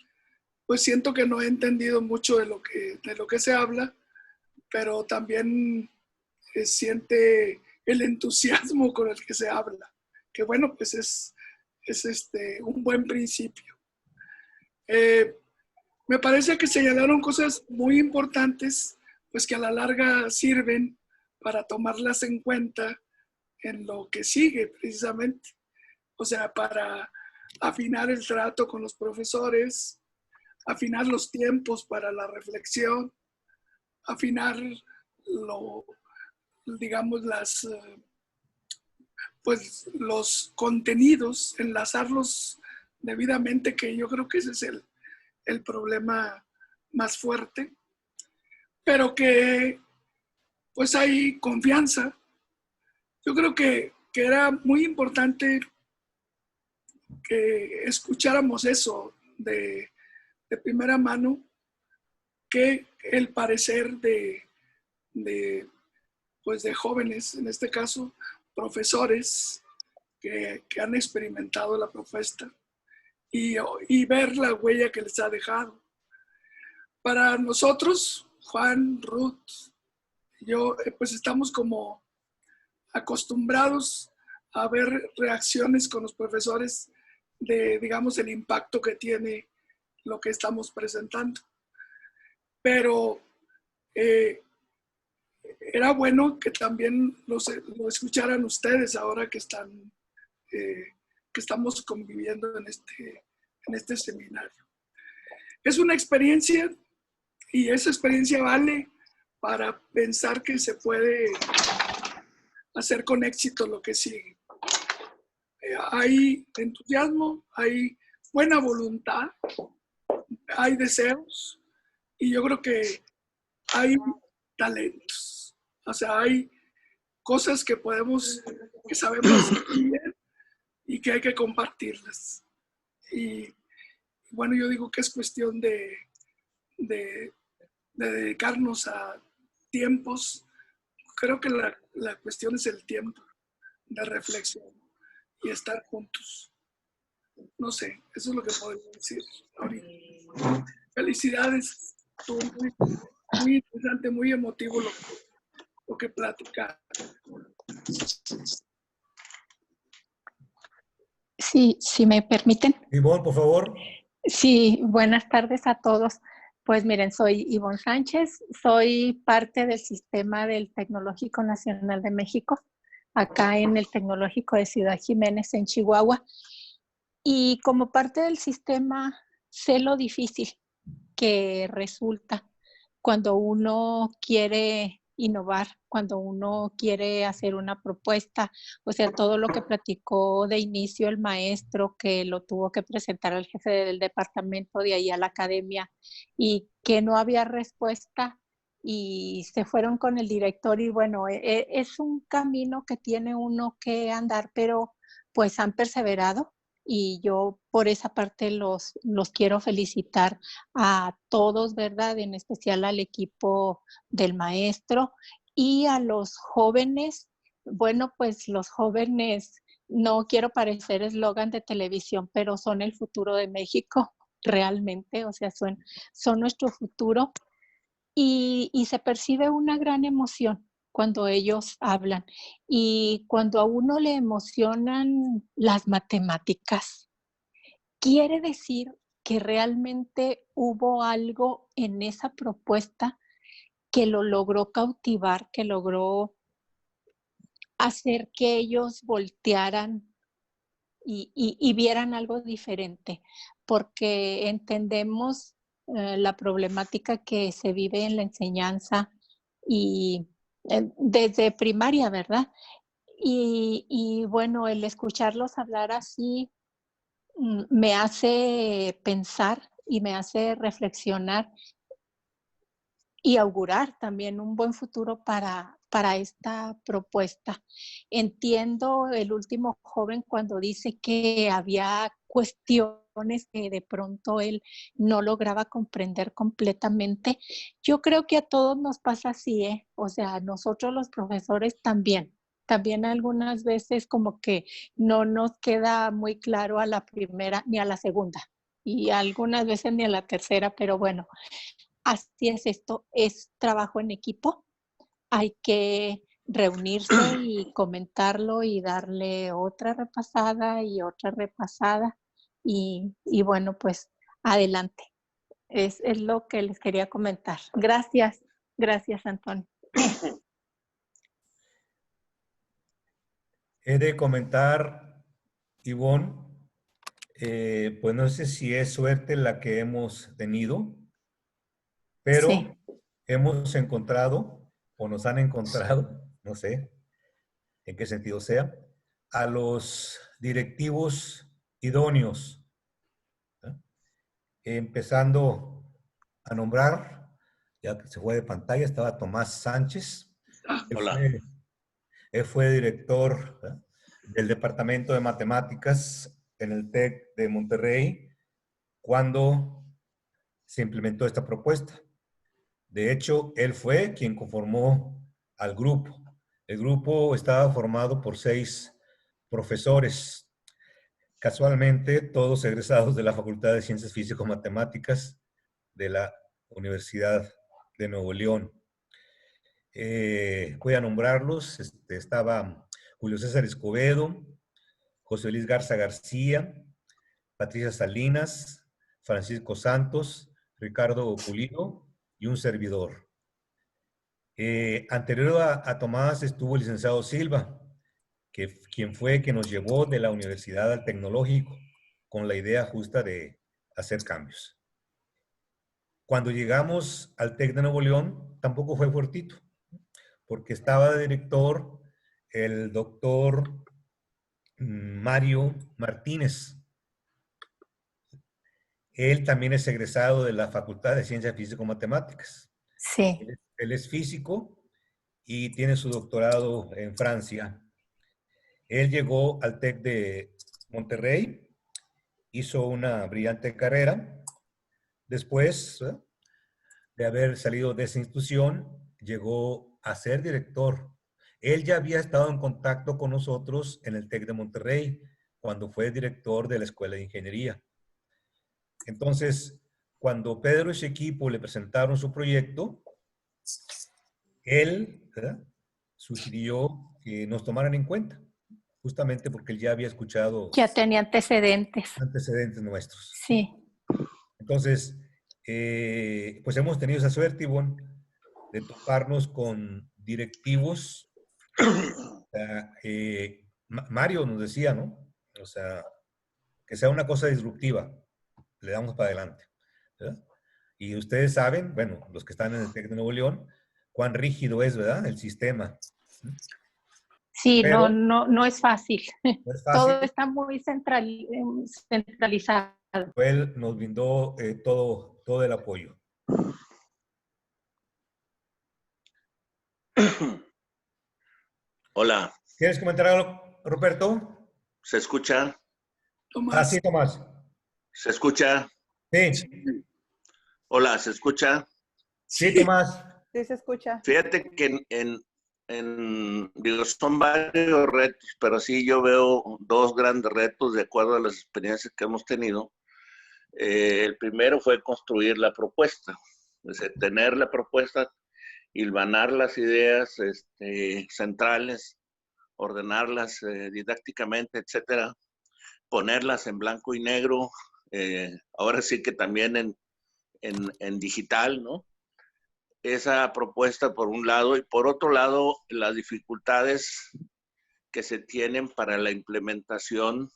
pues siento que no he entendido mucho de lo que se habla, pero también siente el entusiasmo con el que se habla, que bueno, pues es un buen principio. Me parece que señalaron cosas muy importantes, pues que a la larga sirven para tomarlas en cuenta en lo que sigue precisamente. O sea, para afinar el trato con los profesores, afinar los tiempos para la reflexión, afinar digamos, pues los contenidos, enlazarlos debidamente, que yo creo que ese es el problema más fuerte, pero que pues hay confianza. Yo creo que era muy importante que escucháramos eso de primera mano, que el parecer pues de jóvenes, en este caso, profesores que han experimentado la propuesta y ver la huella que les ha dejado. Para nosotros, Juan, Ruth, yo, pues estamos como acostumbrados a ver reacciones con los profesores de, digamos, el impacto que tiene lo que estamos presentando. Pero era bueno que también lo escucharan ustedes ahora que estamos conviviendo en este seminario. Es una experiencia y esa experiencia vale para pensar que se puede hacer con éxito lo que sigue. Hay entusiasmo, hay buena voluntad, hay deseos y yo creo que hay talentos. O sea, hay cosas que sabemos bien y que hay que compartirlas. Y bueno, yo digo que es cuestión de dedicarnos a tiempos. Creo que la cuestión es el tiempo de reflexión y estar juntos. No sé, eso es lo que podría decir ahorita. Felicidades, estuvo muy, muy interesante, muy emotivo lo que platicaron. Sí, si me permiten. Ivonne, por favor. Sí, buenas tardes a todos. Pues miren, soy Ivonne Sánchez, soy parte del sistema del Tecnológico Nacional de México, acá en el Tecnológico de Ciudad Jiménez, en Chihuahua. Y como parte del sistema, sé lo difícil que resulta cuando uno quiere innovar, cuando uno quiere hacer una propuesta, o sea, todo lo que platicó de inicio el maestro, que lo tuvo que presentar al jefe del departamento de ahí a la academia y que no había respuesta y se fueron con el director y bueno, es un camino que tiene uno que andar, pero pues han perseverado y yo por esa parte los quiero felicitar a todos, ¿verdad? En especial al equipo del maestro y a los jóvenes. Bueno, pues los jóvenes, no quiero parecer eslogan de televisión, pero son el futuro de México, realmente, o sea, son nuestro futuro y se percibe una gran emoción cuando ellos hablan. Y cuando a uno le emocionan las matemáticas, quiere decir que realmente hubo algo en esa propuesta que lo logró cautivar, que logró hacer que ellos voltearan y vieran algo diferente, porque entendemos la problemática que se vive en la enseñanza y desde primaria, ¿verdad? Y bueno, el escucharlos hablar así me hace pensar y me hace reflexionar y augurar también un buen futuro para esta propuesta. Entiendo el último joven cuando dice que había cuestiones que de pronto él no lograba comprender completamente. Yo creo que a todos nos pasa así, ¿eh? O sea, a nosotros los profesores también. También algunas veces como que no nos queda muy claro a la primera ni a la segunda y algunas veces ni a la tercera, pero bueno, así es esto, es trabajo en equipo, hay que reunirse y comentarlo y darle otra repasada y otra repasada y bueno, pues adelante. Es lo que les quería comentar. Gracias, gracias Antonio. He de comentar, Ivonne, pues no sé si es suerte la que hemos tenido, Sí, pero hemos encontrado o nos han encontrado, no sé en qué sentido sea, a los directivos idóneos, ¿no? Empezando a nombrar, ya que se fue de pantalla, estaba Tomás Sánchez. Él Hola. fue, él fue director, ¿no?, del Departamento de Matemáticas en el TEC de Monterrey cuando se implementó esta propuesta. De hecho, él fue quien conformó al grupo. El grupo estaba formado por 6 profesores, casualmente todos egresados de la Facultad de Ciencias Físico-Matemáticas de la Universidad de Nuevo León. Voy a nombrarlos. Estaba Julio César Escobedo, José Luis Garza García, Patricia Salinas, Francisco Santos, Ricardo Pulido y un servidor. Anterior a Tomás estuvo el licenciado Silva, quien fue que nos llevó de la universidad al tecnológico con la idea justa de hacer cambios. Cuando llegamos al TEC de Nuevo León, tampoco fue fortuito, porque estaba de director el doctor Mario Martínez. Él también es egresado de la Facultad de Ciencias Físico-Matemáticas. sí. Él es físico y tiene su doctorado en Francia. Él llegó al TEC de Monterrey, hizo una brillante carrera. Después de haber salido de esa institución, llegó a ser director. Él ya había estado en contacto con nosotros en el TEC de Monterrey, cuando fue director de la Escuela de Ingeniería. Entonces, cuando Pedro y su equipo le presentaron su proyecto, él, ¿verdad?, sugirió que nos tomaran en cuenta, justamente porque él ya había escuchado Ya tenía antecedentes. antecedentes nuestros. Sí. Entonces, pues hemos tenido esa suerte, Ivonne, de toparnos con directivos. Mario nos decía, ¿no? O sea, que sea una cosa disruptiva, le damos para adelante, ¿verdad? Y ustedes saben, bueno, los que están en el TEC de Nuevo León, cuán rígido es, ¿verdad?, el sistema. Sí, Pero no es fácil. no es Todo fácil. está muy centralizado. Él nos brindó todo el apoyo. Hola. ¿Quieres comentar algo, Roberto? ¿Se escucha? Tomás. Sí, Tomás. ¿Se escucha? Sí, Hola, ¿se escucha? sí, Tomás. Sí, se escucha. Fíjate que digo, son varios retos, pero sí yo veo dos grandes retos de acuerdo a las experiencias que hemos tenido. El primero fue construir la propuesta, es decir, tener la propuesta, hilvanar las ideas centrales, ordenarlas didácticamente, etcétera, ponerlas en blanco y negro, ahora sí que también en digital, ¿no? Esa propuesta por un lado, y por otro lado, las dificultades que se tienen para la implementación,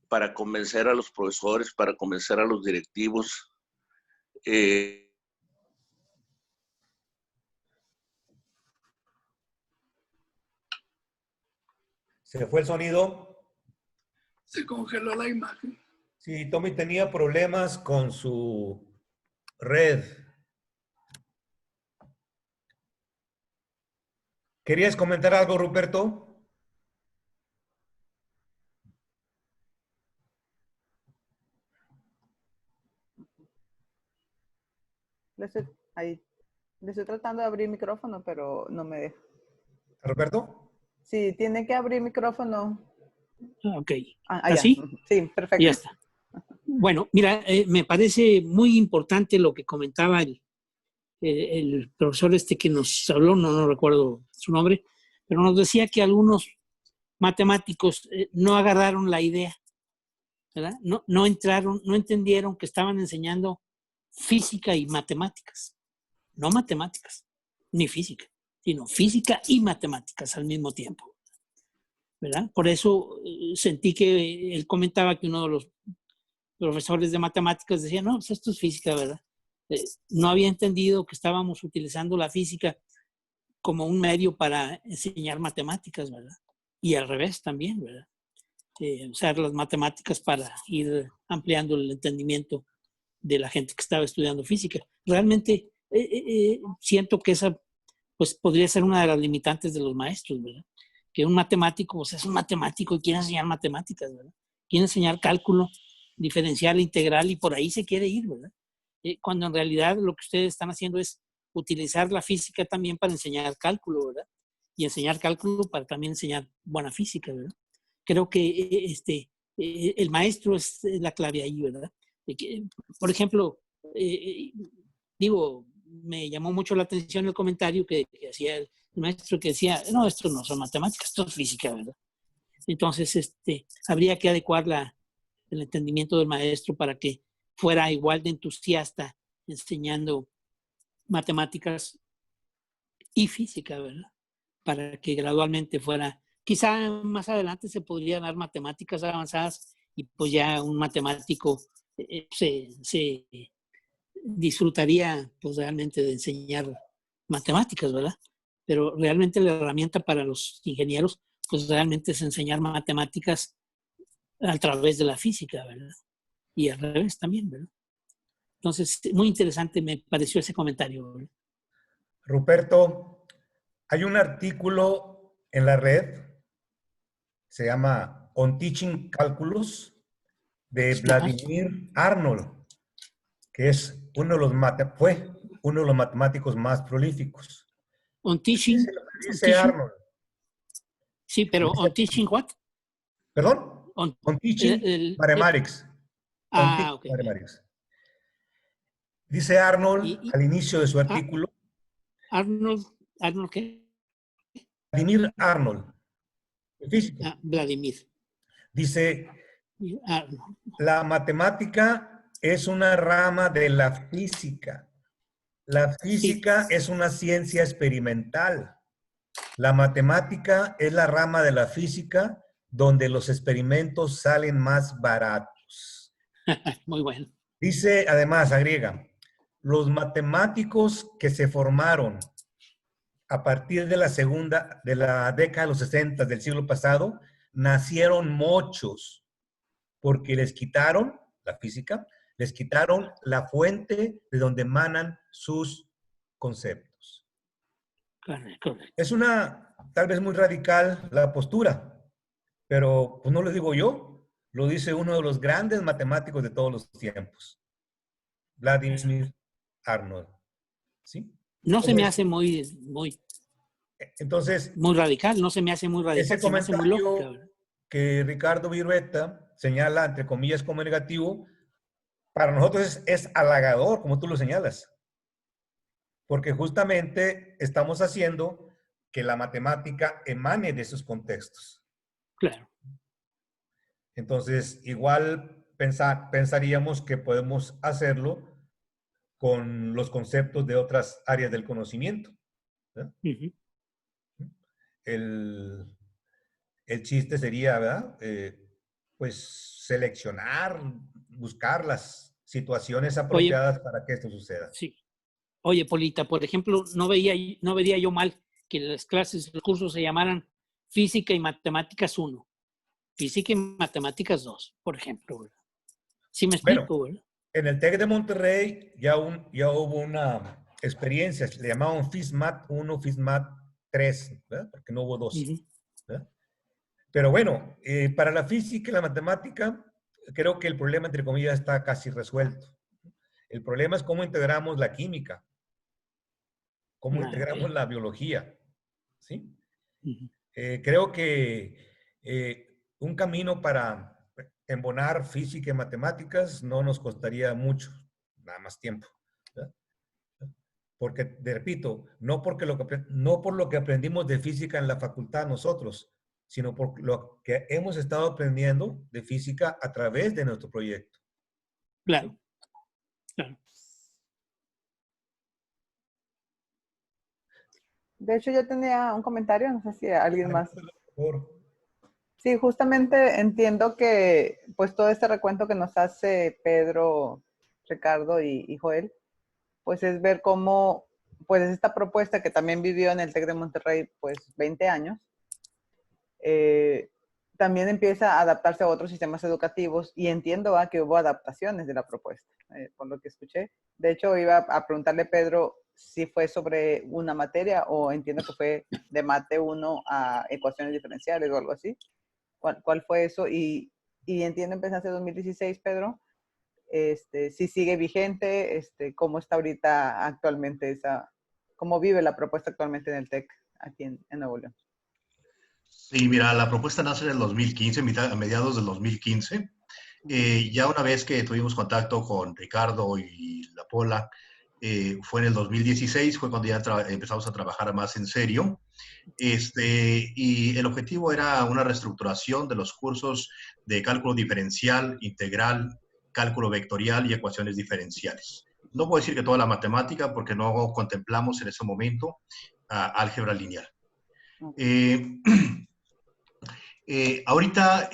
para convencer a los profesores, para convencer a los directivos. Se fue el sonido. Se congeló la imagen. Sí, Tommy tenía problemas con su red. ¿Querías comentar algo, Ruperto? Le estoy tratando de abrir micrófono, pero no me deja. ¿Ruperto? Sí, tiene que abrir micrófono. Ok. Ya. ¿Así? Sí, perfecto. Ya está. Bueno, mira, me parece muy importante lo que comentaba el profesor que nos habló, no recuerdo su nombre, pero nos decía que algunos matemáticos no agarraron la idea, ¿verdad? No entraron, no entendieron que estaban enseñando física y matemáticas, no matemáticas, ni física, sino física y matemáticas al mismo tiempo, ¿verdad? Por eso sentí que él comentaba que uno de los profesores de matemáticas decía, no, pues esto es física, ¿verdad? No había entendido que estábamos utilizando la física como un medio para enseñar matemáticas, ¿verdad? Y al revés también, ¿verdad? Usar las matemáticas para ir ampliando el entendimiento de la gente que estaba estudiando física. Realmente siento que esa pues podría ser una de las limitantes de los maestros, ¿verdad? Que un matemático, pues es un matemático y quiere enseñar matemáticas, ¿verdad? Quiere enseñar cálculo diferencial, integral, y por ahí se quiere ir, ¿verdad? Cuando en realidad lo que ustedes están haciendo es utilizar la física también para enseñar cálculo, ¿verdad? Y enseñar cálculo para también enseñar buena física, ¿verdad? Creo que el maestro es la clave ahí, ¿verdad? Por ejemplo, me llamó mucho la atención el comentario que hacía el maestro, que decía, no, esto no son matemáticas, esto es física, ¿verdad? Entonces, habría que adecuar el entendimiento del maestro para que fuera igual de entusiasta enseñando matemáticas y física, ¿verdad? Para que gradualmente fuera, quizá más adelante se podrían dar matemáticas avanzadas y pues ya un matemático se disfrutaría pues realmente de enseñar matemáticas, ¿verdad? Pero realmente la herramienta para los ingenieros pues realmente es enseñar matemáticas a través de la física, ¿verdad? Y al revés también, ¿verdad? Entonces, muy interesante me pareció ese comentario, ¿verdad? Ruperto, hay un artículo en la red, se llama On Teaching Calculus, de Vladimir Arnold, que es fue uno de los matemáticos más prolíficos. On Teaching. Dice Arnold. Sí, pero On Teaching what? ¿Perdón? On Teaching Mathematics. Ok. Mathematics. Dice Arnold al inicio de su artículo. ¿Arnold qué? Vladimir Arnold, el físico. Vladimir. Dice, la matemática es una rama de la física. La física es una ciencia experimental. La matemática es la rama de la física donde los experimentos salen más baratos. Muy bueno. Dice, además, agrega, los matemáticos que se formaron a partir de la década de los 60 del siglo pasado, nacieron muchos, porque les quitaron la física, les quitaron la fuente de donde emanan sus conceptos. Correcto. Es tal vez muy radical la postura, pero pues no lo digo yo, lo dice uno de los grandes matemáticos de todos los tiempos, Vladimir Arnold. ¿Sí? No se me Entonces, hace entonces, muy radical, no se me hace muy radical, ese se me hace muy lógica, comentario ¿verdad? que Ricardo Virueta señala, entre comillas, como negativo, para nosotros es halagador, como tú lo señalas. Porque justamente estamos haciendo que la matemática emane de esos contextos. Claro. Entonces, igual pensaríamos que podemos hacerlo con los conceptos de otras áreas del conocimiento, ¿verdad? Uh-huh. El chiste sería, ¿verdad? Pues seleccionar, buscar las situaciones apropiadas para que esto suceda. Sí. Oye, Polita, por ejemplo, no vería yo mal que las clases, los cursos se llamaran Física y Matemáticas 1, Física y Matemáticas 2, por ejemplo, ¿verdad? Sí me explico, Bueno, ¿verdad? en el TEC de Monterrey ya hubo una experiencia, le llamaban FISMAT 1, FISMAT 3, ¿verdad? Porque no hubo 2. Uh-huh. ¿Verdad? Pero bueno, para la física y la matemática, creo que el problema, entre comillas, está casi resuelto. El problema es cómo integramos la química, cómo integramos la biología, ¿sí? Uh-huh. Creo que un camino para embonar física y matemáticas no nos costaría mucho, nada más tiempo, ¿verdad? Porque, te repito, no por lo que aprendimos de física en la facultad nosotros, sino por lo que hemos estado aprendiendo de física a través de nuestro proyecto. Claro, claro. De hecho, yo tenía un comentario, no sé si alguien más. Por favor. Sí, justamente entiendo que pues todo este recuento que nos hace Pedro, Ricardo y Joel, pues es ver cómo pues esta propuesta que también vivió en el TEC de Monterrey pues 20 años, también empieza a adaptarse a otros sistemas educativos y entiendo que hubo adaptaciones de la propuesta, por lo que escuché. De hecho, iba a preguntarle a Pedro si fue sobre una materia o entiendo que fue de mate 1 a ecuaciones diferenciales o algo así. ¿Cuál fue eso? Y entiendo, empezaste en 2016, Pedro. Si sigue vigente, cómo está ahorita actualmente cómo vive la propuesta actualmente en el TEC aquí en Nuevo León. Sí, mira, la propuesta nace en el 2015, a mediados del 2015. Ya una vez que tuvimos contacto con Ricardo y la Pola, fue en el 2016, fue cuando ya empezamos a trabajar más en serio. Y el objetivo era una reestructuración de los cursos de cálculo diferencial, integral, cálculo vectorial y ecuaciones diferenciales. No puedo decir que toda la matemática, porque no contemplamos en ese momento álgebra lineal. Ahorita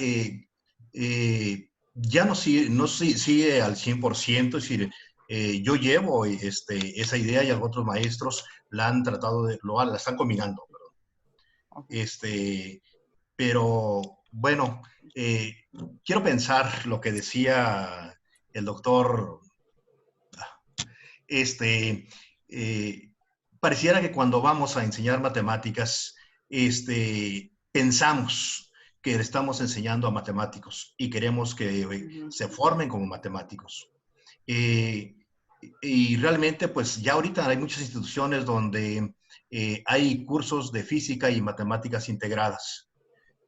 ya no sigue al 100%, es decir, yo llevo esa idea y otros maestros la han tratado la están combinando. Pero bueno, quiero pensar lo que decía el doctor. Pareciera que cuando vamos a enseñar matemáticas, pensamos que le estamos enseñando a matemáticos y queremos que se formen como matemáticos. Y realmente, pues ya ahorita hay muchas instituciones donde hay cursos de física y matemáticas integradas.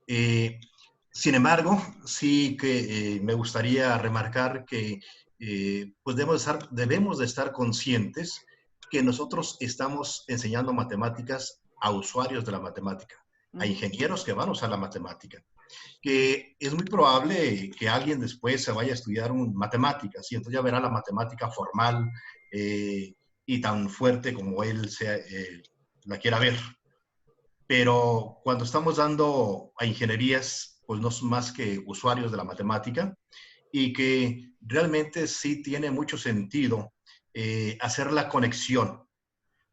Sin embargo, sí que me gustaría remarcar que pues debemos de estar conscientes que nosotros estamos enseñando matemáticas a usuarios de la matemática, a ingenieros que van a usar la matemática, que es muy probable que alguien después se vaya a estudiar matemáticas y entonces ya verá la matemática formal y tan fuerte como él la quiera ver. Pero cuando estamos dando a ingenierías, pues no son más que usuarios de la matemática y que realmente sí tiene mucho sentido hacer la conexión,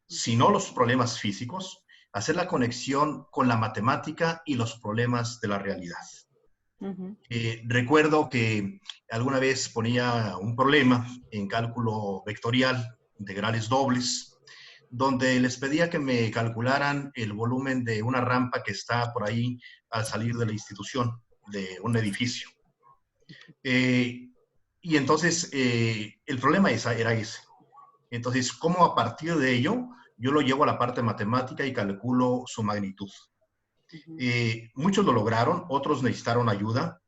si no los problemas físicos, hacer la conexión con la matemática y los problemas de la realidad. Recuerdo que alguna vez ponía un problema en cálculo vectorial, integrales dobles, donde les pedía que me calcularan el volumen de una rampa que está por ahí al salir de la institución, de un edificio. Y entonces el problema era ese. Entonces, ¿cómo a partir de ello yo lo llevo a la parte matemática y calculo su magnitud? Muchos lo lograron, otros necesitaron ayuda,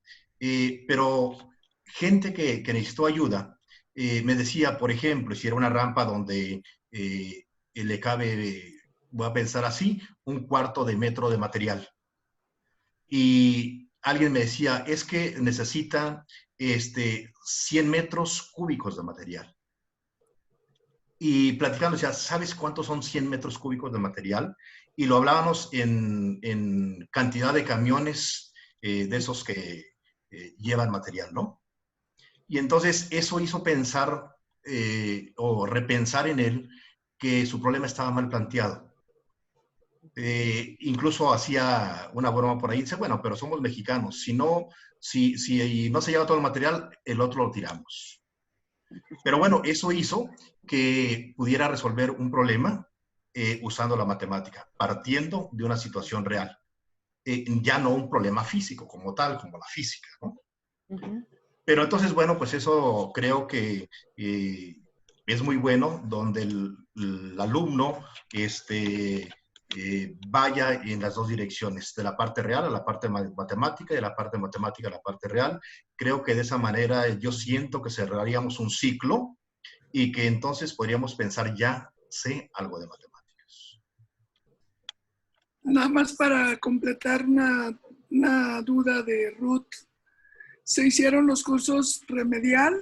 pero gente que necesitó ayuda me decía, por ejemplo, si era una rampa donde le cabe, voy a pensar así, 1/4 de metro de material. Y alguien me decía, es que necesita 100 metros cúbicos de material. Y platicando, decía, ¿sabes cuántos son 100 metros cúbicos de material? Y lo hablábamos en cantidad de camiones de esos que llevan material, ¿no? Y entonces eso hizo pensar o repensar en él que su problema estaba mal planteado. Incluso hacía una broma por ahí, dice, bueno, pero somos mexicanos, si no se lleva todo el material, el otro lo tiramos. Pero bueno, eso hizo que pudiera resolver un problema usando la matemática, partiendo de una situación real. Ya no un problema físico como tal, como la física, ¿no? Pero entonces, bueno, pues eso creo que es muy bueno, donde el alumno vaya en las dos direcciones, de la parte real a la parte matemática y de la parte matemática a la parte real. Creo que de esa manera yo siento que cerraríamos un ciclo y que entonces podríamos pensar, ya sé algo de matemáticas. Nada más para completar una duda de Ruth. Se hicieron los cursos remedial,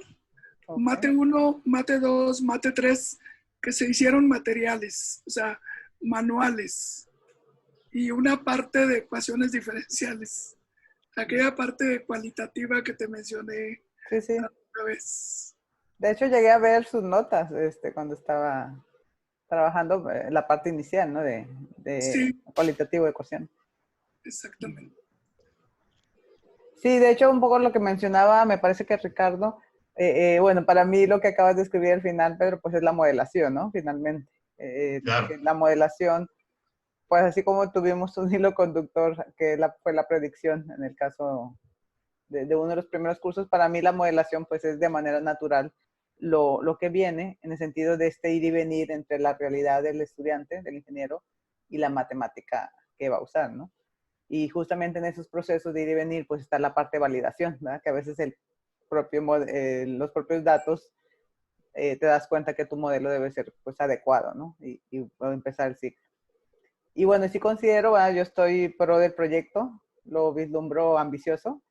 Mate 1, Mate 2, Mate 3, que se hicieron materiales, o sea, manuales, y una parte de ecuaciones diferenciales. Aquella parte cualitativa que te mencioné Sí. otra vez. De hecho, llegué a ver sus notas cuando estaba trabajando en la parte inicial, ¿no? De Sí. Cualitativo de ecuación. Exactamente. Sí, de hecho, un poco lo que mencionaba, me parece que Ricardo, bueno, para mí lo que acabas de escribir al final, Pedro, pues es la modelación, ¿no? Finalmente. Claro. La modelación, pues así como tuvimos un hilo conductor, que fue la predicción en el caso de uno de los primeros cursos, para mí la modelación pues es de manera natural lo que viene en el sentido de ir y venir entre la realidad del estudiante, del ingeniero, y la matemática que va a usar, ¿no? Y justamente en esos procesos de ir y venir, pues está la parte de validación, ¿verdad? Que a veces los propios datos te das cuenta que tu modelo debe ser pues adecuado, ¿no? Y empezar el ciclo. Y bueno, sí considero, ¿verdad? Yo estoy pro del proyecto, lo vislumbro ambicioso.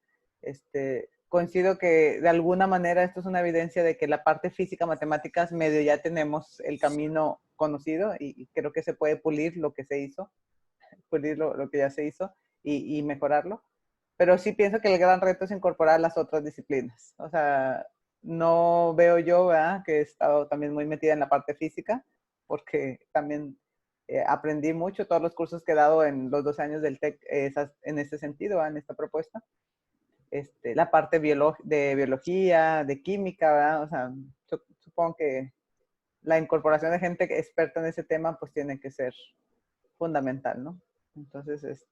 Coincido que de alguna manera esto es una evidencia de que la parte física, matemáticas, medio ya tenemos el camino conocido y creo que se puede pulir lo que se hizo, pulir lo que ya se hizo y mejorarlo. Pero sí pienso que el gran reto es incorporar las otras disciplinas. O sea, no veo yo, ¿verdad? Que he estado también muy metida en la parte física, porque también aprendí mucho, todos los cursos que he dado en los 12 años del TEC en este sentido, ¿verdad? En esta propuesta. La parte de biología, de química, ¿verdad? O sea, yo supongo que la incorporación de gente experta en ese tema pues tiene que ser fundamental, ¿no? Entonces,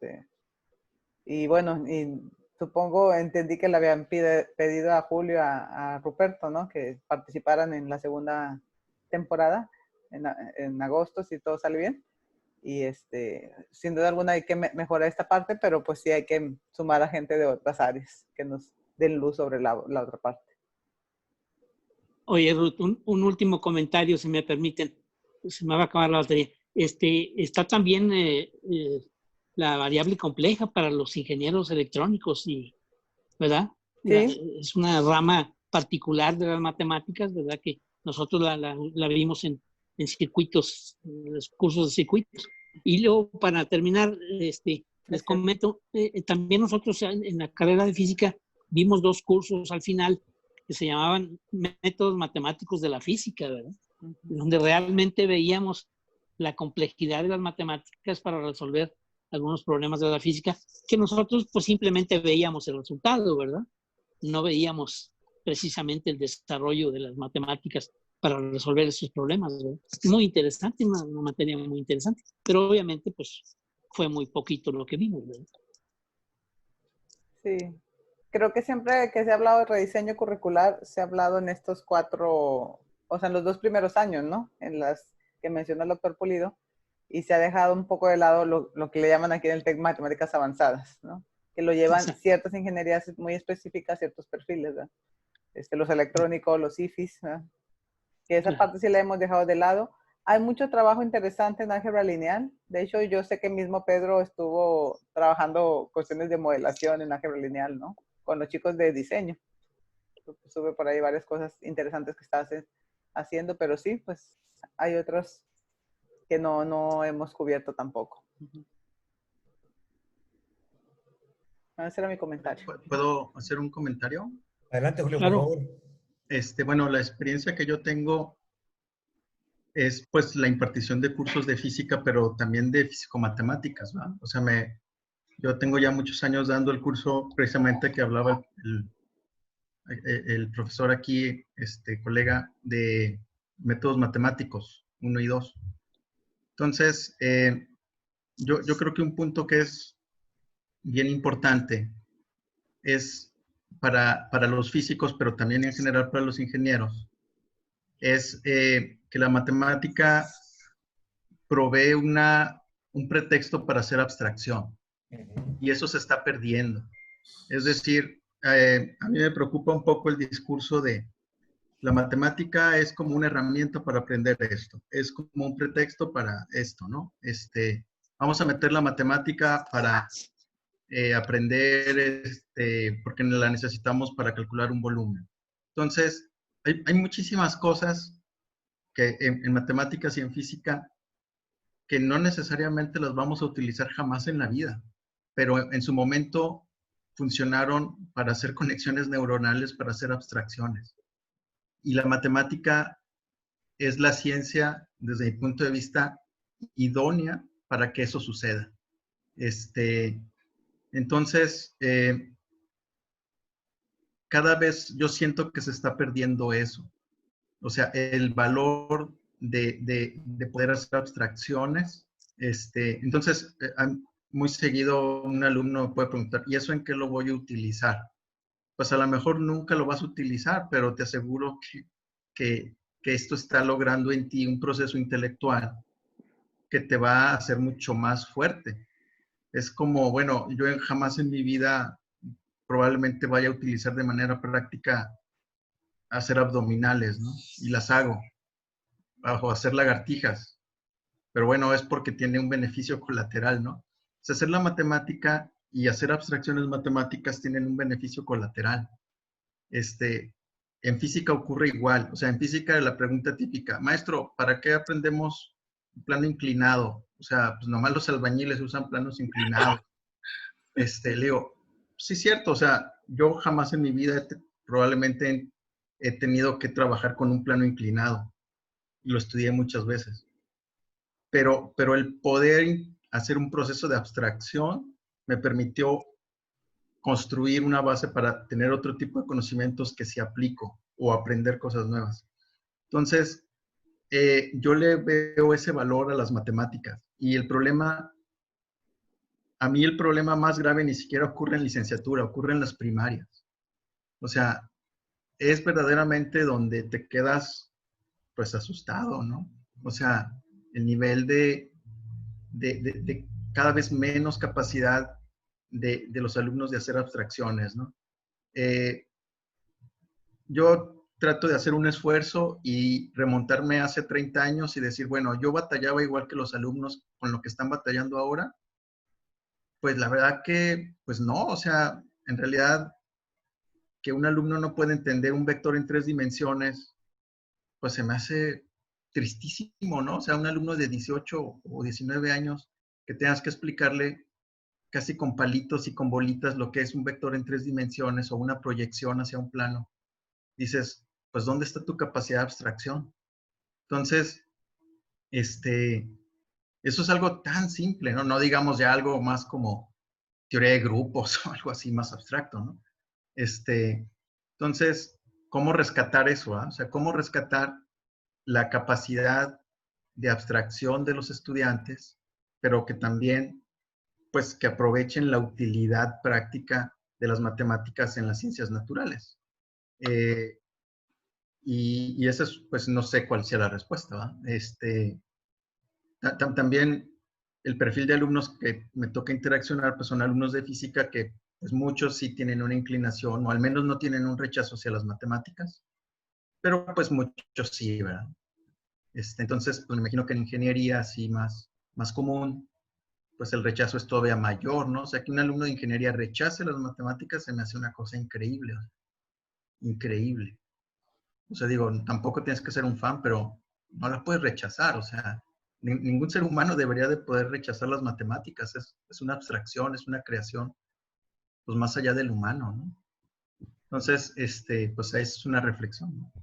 y bueno, y supongo, entendí que le habían pedido a Julio, a Ruperto, ¿no? Que participaran en la segunda temporada, en agosto, si todo sale bien. Y sin duda alguna hay que mejorar esta parte, pero pues sí hay que sumar a gente de otras áreas que nos den luz sobre la otra parte. Oye, Ruth, un último comentario, si me permiten. Se me va a acabar la batería. Está también la variable compleja para los ingenieros electrónicos, ¿verdad? Sí. Es una rama particular de las matemáticas, ¿verdad? Que nosotros la vimos en circuitos, en los cursos de circuitos. Y luego, para terminar, les comento, también nosotros en la carrera de física vimos 2 cursos al final que se llamaban métodos matemáticos de la física, ¿verdad? Donde realmente veíamos la complejidad de las matemáticas para resolver algunos problemas de la física, que nosotros pues simplemente veíamos el resultado, ¿verdad? No veíamos precisamente el desarrollo de las matemáticas para resolver esos problemas, ¿verdad? Muy interesante, una materia muy interesante, pero obviamente pues fue muy poquito lo que vimos, ¿verdad? Sí. Creo que siempre que se ha hablado de rediseño curricular, se ha hablado en estos 4, o sea, en los 2 primeros años, ¿no? En las que mencionó el doctor Pulido, y se ha dejado un poco de lado lo que le llaman aquí en el TEC matemáticas avanzadas, ¿no? Que lo llevan ciertas ingenierías muy específicas, ciertos perfiles, ¿verdad? Los electrónicos, los IFIs, ¿verdad? Que esa parte sí la hemos dejado de lado. Hay mucho trabajo interesante en álgebra lineal. De hecho, yo sé que mismo Pedro estuvo trabajando cuestiones de modelación en álgebra lineal, ¿no? Con los chicos de diseño. Sube por ahí varias cosas interesantes que estás haciendo, pero sí, pues hay otras que no hemos cubierto tampoco. Ese era mi comentario. ¿Puedo hacer un comentario? Adelante, Julio, Claro. por favor. Bueno, la experiencia que yo tengo es pues la impartición de cursos de física, pero también de físico-matemáticas, ¿verdad? O sea, yo tengo ya muchos años dando el curso precisamente que hablaba el profesor aquí, colega, de métodos matemáticos 1 y 2. Entonces, yo creo que un punto que es bien importante es para los físicos, pero también en general para los ingenieros, es que la matemática provee un pretexto para hacer abstracción. Y eso se está perdiendo. Es decir, a mí me preocupa un poco el discurso de la matemática es como una herramienta para aprender esto. Es como un pretexto para esto, ¿no? Vamos a meter la matemática para aprender, porque la necesitamos para calcular un volumen. Entonces, hay muchísimas cosas que en matemáticas y en física que no necesariamente las vamos a utilizar jamás en la vida, pero en su momento funcionaron para hacer conexiones neuronales, para hacer abstracciones. Y la matemática es la ciencia, desde mi punto de vista, idónea para que eso suceda. Entonces, cada vez yo siento que se está perdiendo eso. O sea, el valor de poder hacer abstracciones. Entonces, muy seguido un alumno puede preguntar, ¿y eso en qué lo voy a utilizar? Pues a lo mejor nunca lo vas a utilizar, pero te aseguro que esto está logrando en ti un proceso intelectual que te va a hacer mucho más fuerte. Es como, bueno, yo jamás en mi vida probablemente vaya a utilizar de manera práctica hacer abdominales, ¿no? Y las hago, o hacer lagartijas. Pero bueno, es porque tiene un beneficio colateral, ¿no? O sea, hacer la matemática y hacer abstracciones matemáticas tienen un beneficio colateral. En física ocurre igual. O sea, en física la pregunta típica, maestro, ¿para qué aprendemos un plano inclinado? O sea, pues nomás los albañiles usan planos inclinados. Le digo, sí es cierto, o sea, yo jamás en mi vida probablemente he tenido que trabajar con un plano inclinado. Y lo estudié muchas veces. Pero el poder hacer un proceso de abstracción me permitió construir una base para tener otro tipo de conocimientos que sí aplico o aprender cosas nuevas. Entonces, yo le veo ese valor a las matemáticas. Y a mí el problema más grave ni siquiera ocurre en licenciatura, ocurre en las primarias. O sea, es verdaderamente donde te quedas, pues, asustado, ¿no? O sea, el nivel de cada vez menos capacidad de los alumnos de hacer abstracciones, ¿no? Yo trato de hacer un esfuerzo y remontarme hace 30 años y decir, bueno, yo batallaba igual que los alumnos con lo que están batallando ahora. Pues la verdad que, pues no, o sea, en realidad que un alumno no puede entender un vector en 3 dimensiones, pues se me hace tristísimo, ¿no? O sea, un alumno de 18 o 19 años que tengas que explicarle casi con palitos y con bolitas lo que es un vector en 3 dimensiones o una proyección hacia un plano. Dices, pues, ¿dónde está tu capacidad de abstracción? Entonces, eso es algo tan simple, ¿no? No digamos ya algo más como teoría de grupos o algo así más abstracto, ¿no? Entonces, ¿cómo rescatar eso? O sea, ¿cómo rescatar la capacidad de abstracción de los estudiantes, pero que también, pues, que aprovechen la utilidad práctica de las matemáticas en las ciencias naturales. Y esa es, pues no sé cuál sea la respuesta, ¿va? También el perfil de alumnos que me toca interaccionar, pues son alumnos de física que pues muchos sí tienen una inclinación, o al menos no tienen un rechazo hacia las matemáticas, pero pues muchos sí, ¿verdad? Entonces, pues me imagino que en ingeniería así más común, pues el rechazo es todavía mayor, ¿no? O sea, que un alumno de ingeniería rechace las matemáticas se me hace una cosa increíble, increíble. O sea, digo, tampoco tienes que ser un fan, pero no las puedes rechazar, o sea, ningún ser humano debería de poder rechazar las matemáticas, es una abstracción, es una creación, pues más allá del humano, ¿no? Entonces, pues es una reflexión, ¿no?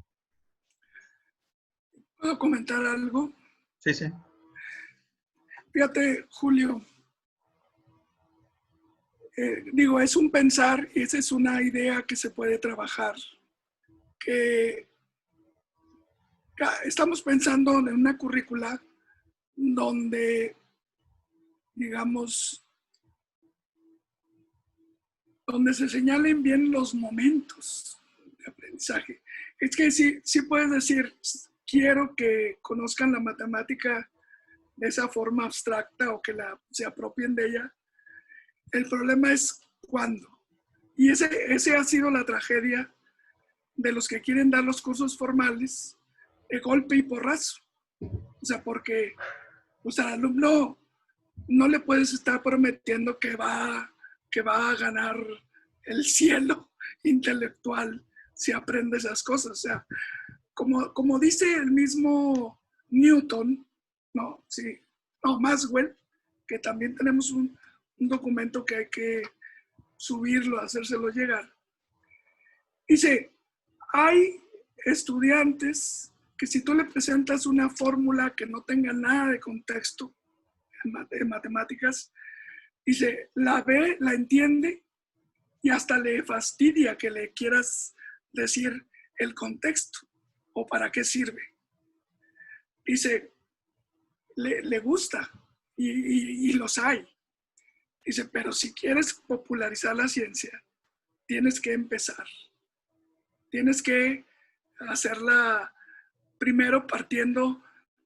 ¿Puedo comentar algo? Sí, sí. Fíjate, Julio, digo, es un pensar y esa es una idea que se puede trabajar, que estamos pensando en una currícula donde, digamos, donde se señalen bien los momentos de aprendizaje. Es que sí puedes decir, quiero que conozcan la matemática de esa forma abstracta o que se apropien de ella. El problema es cuándo. Y ese ha sido la tragedia de los que quieren dar los cursos formales de golpe y porrazo. O sea, porque al alumno no le puedes estar prometiendo que va a ganar el cielo intelectual si aprende esas cosas. O sea, como dice el mismo Newton, ¿no? Sí, no, Maxwell, que también tenemos un documento que hay que subirlo, hacérselo llegar. Dice, hay estudiantes que si tú le presentas una fórmula que no tenga nada de contexto en matemáticas, dice, la ve, la entiende y hasta le fastidia que le quieras decir el contexto o para qué sirve. Dice, le gusta y los hay. Dice, pero si quieres popularizar la ciencia, tienes que empezar. Tienes que hacerla primero partiendo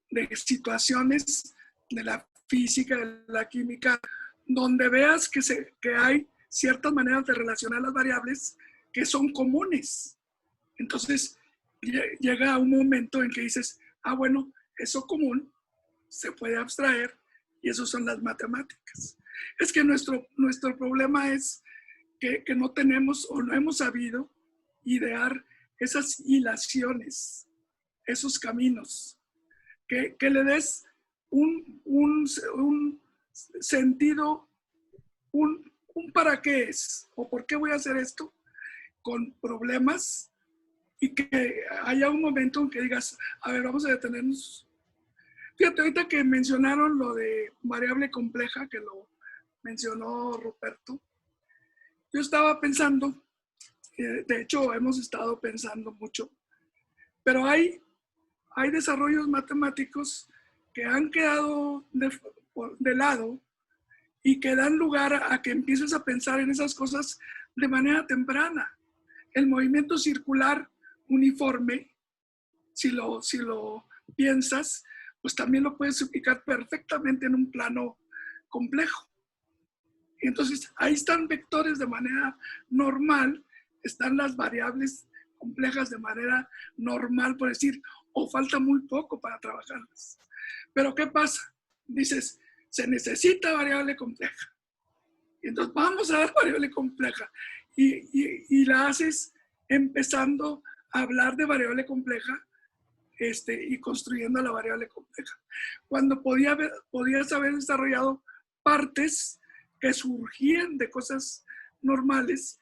de situaciones de la física, de la química, donde veas que hay ciertas maneras de relacionar las variables que son comunes. Entonces, llega un momento en que dices, bueno, eso común se puede abstraer y eso son las matemáticas. Es que nuestro problema es que no tenemos o no hemos sabido idear esas hilaciones, esos caminos, que le des un sentido, un para qué es o por qué voy a hacer esto con problemas y que haya un momento en que digas, a ver, vamos a detenernos. Fíjate, ahorita que mencionaron lo de variable compleja, que lo mencionó Ruperto, yo estaba pensando, de hecho hemos estado pensando mucho, pero hay desarrollos matemáticos que han quedado de lado y que dan lugar a que empieces a pensar en esas cosas de manera temprana. El movimiento circular uniforme, si lo piensas, pues también lo puedes ubicar perfectamente en un plano complejo. Y entonces ahí están vectores de manera normal, están las variables complejas de manera normal, por decir, o falta muy poco para trabajarlas. Pero ¿qué pasa? Dices, se necesita variable compleja. Y entonces vamos a dar variable compleja. Y la haces empezando a hablar de variable compleja y construyendo la variable compleja. Cuando podías haber desarrollado partes que surgían de cosas normales,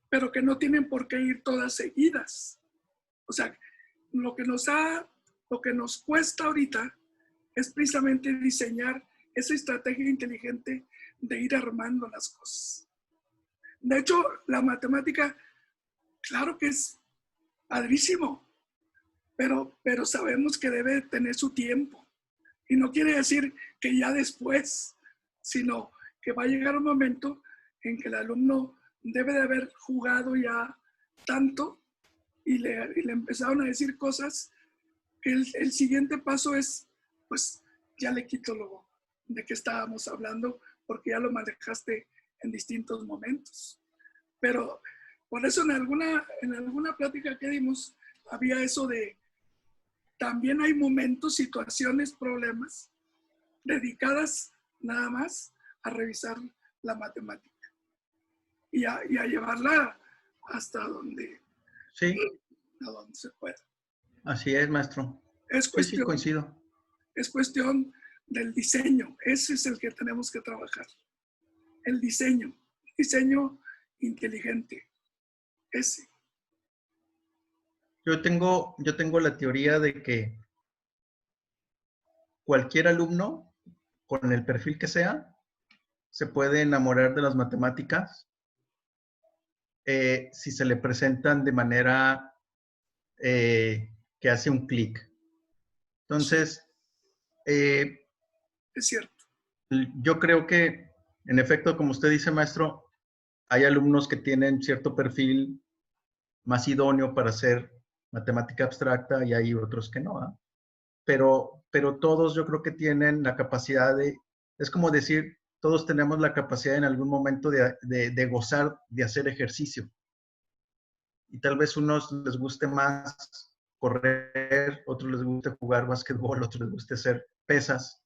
pero que no tienen por qué ir todas seguidas. O sea, lo que nos cuesta ahorita es precisamente diseñar esa estrategia inteligente de ir armando las cosas. De hecho, la matemática, claro que es padrísimo, pero sabemos que debe tener su tiempo. Y no quiere decir que ya después, sino que va a llegar un momento en que el alumno debe de haber jugado ya tanto y le empezaron a decir cosas que el siguiente paso es, pues ya le quito lo de que estábamos hablando porque ya lo manejaste en distintos momentos. Pero por eso en alguna plática que dimos había eso de también hay momentos, situaciones, problemas dedicadas nada más a revisar la matemática y a llevarla hasta donde, Sí, a donde se pueda. así es, maestro. Es Sí, sí, coincido. Es cuestión del diseño. Ese es el que tenemos que trabajar. El diseño inteligente. Ese. Yo tengo la teoría de que cualquier alumno, con el perfil que sea, se puede enamorar de las matemáticas si se le presentan de manera que hace un clic. Entonces, es cierto. Yo creo que, en efecto, como usted dice, maestro, hay alumnos que tienen cierto perfil más idóneo para hacer matemática abstracta y hay otros que no, ¿eh? Pero todos yo creo que tienen la capacidad es como decir, todos tenemos la capacidad en algún momento de gozar de hacer ejercicio. Y tal vez unos les guste más correr, otros les guste jugar básquetbol, otros les guste hacer pesas.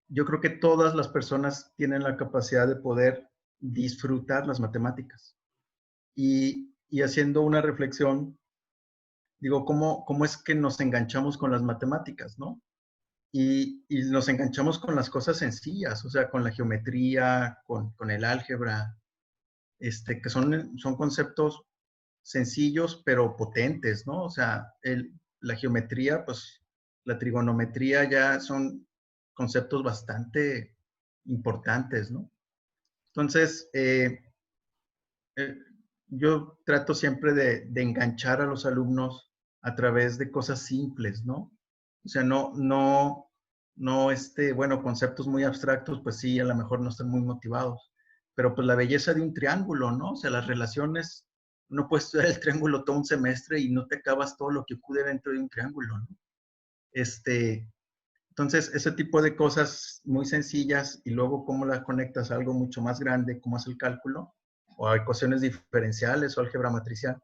Yo creo que todas las personas tienen la capacidad de poder disfrutar las matemáticas. Y haciendo una reflexión, digo, ¿cómo es que nos enganchamos con las matemáticas, no? Y nos enganchamos con las cosas sencillas, o sea, con la geometría, con el álgebra, que son conceptos sencillos pero potentes, ¿no? O sea, la geometría, pues la trigonometría ya son conceptos bastante importantes, ¿no? Entonces, yo trato siempre de enganchar a los alumnos a través de cosas simples, ¿no? O sea, no, bueno, conceptos muy abstractos, pues sí, a lo mejor no están muy motivados, pero pues la belleza de un triángulo, ¿no? O sea, las relaciones, no puedes estudiar el triángulo todo un semestre y no te acabas todo lo que ocurre dentro de un triángulo, ¿no? Entonces, ese tipo de cosas muy sencillas y luego cómo las conectas a algo mucho más grande, como es el cálculo, o a ecuaciones diferenciales o álgebra matricial,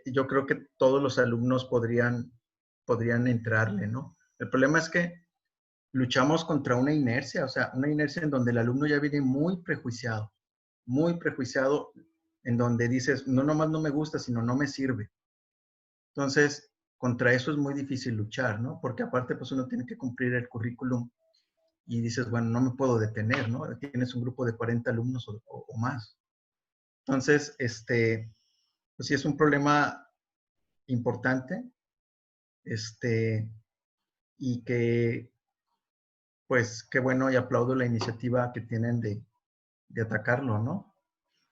yo creo que todos los alumnos podrían entrarle, ¿no? El problema es que luchamos contra una inercia, o sea, una inercia en donde el alumno ya viene muy prejuiciado, en donde dices, no nomás no me gusta, sino no me sirve. Entonces, contra eso es muy difícil luchar, ¿no? Porque aparte, pues uno tiene que cumplir el currículum y dices, bueno, no me puedo detener, ¿no? Tienes un grupo de 40 alumnos o más. Entonces, pues sí es un problema importante, y que, pues, qué bueno y aplaudo la iniciativa que tienen de atacarlo, ¿no?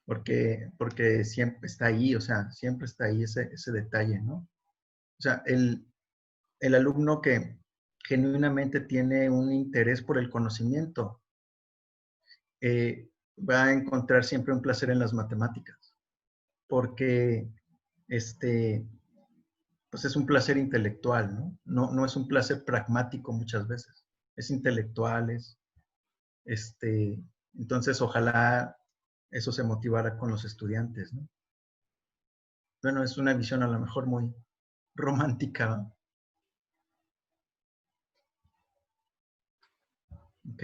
Porque siempre está ahí, o sea, siempre está ahí ese detalle, ¿no? O sea, el alumno que genuinamente tiene un interés por el conocimiento, va a encontrar siempre un placer en las matemáticas, porque pues es un placer intelectual, ¿no? No es un placer pragmático muchas veces, es intelectual, entonces ojalá eso se motivara con los estudiantes, ¿no? Bueno, es una visión a lo mejor muy romántica, ¿no? Ok.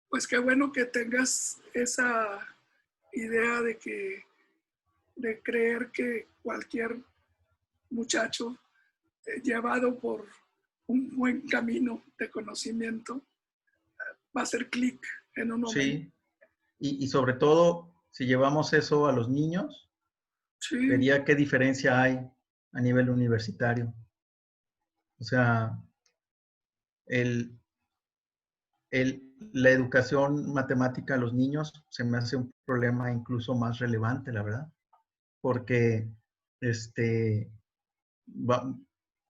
Pues qué bueno que tengas esa idea de creer que cualquier muchacho llevado por un buen camino de conocimiento va a hacer clic en un momento. Sí, y sobre todo, si llevamos eso a los niños, sí, vería qué diferencia hay a nivel universitario. O sea, la educación matemática a los niños se me hace un problema incluso más relevante, la verdad, porque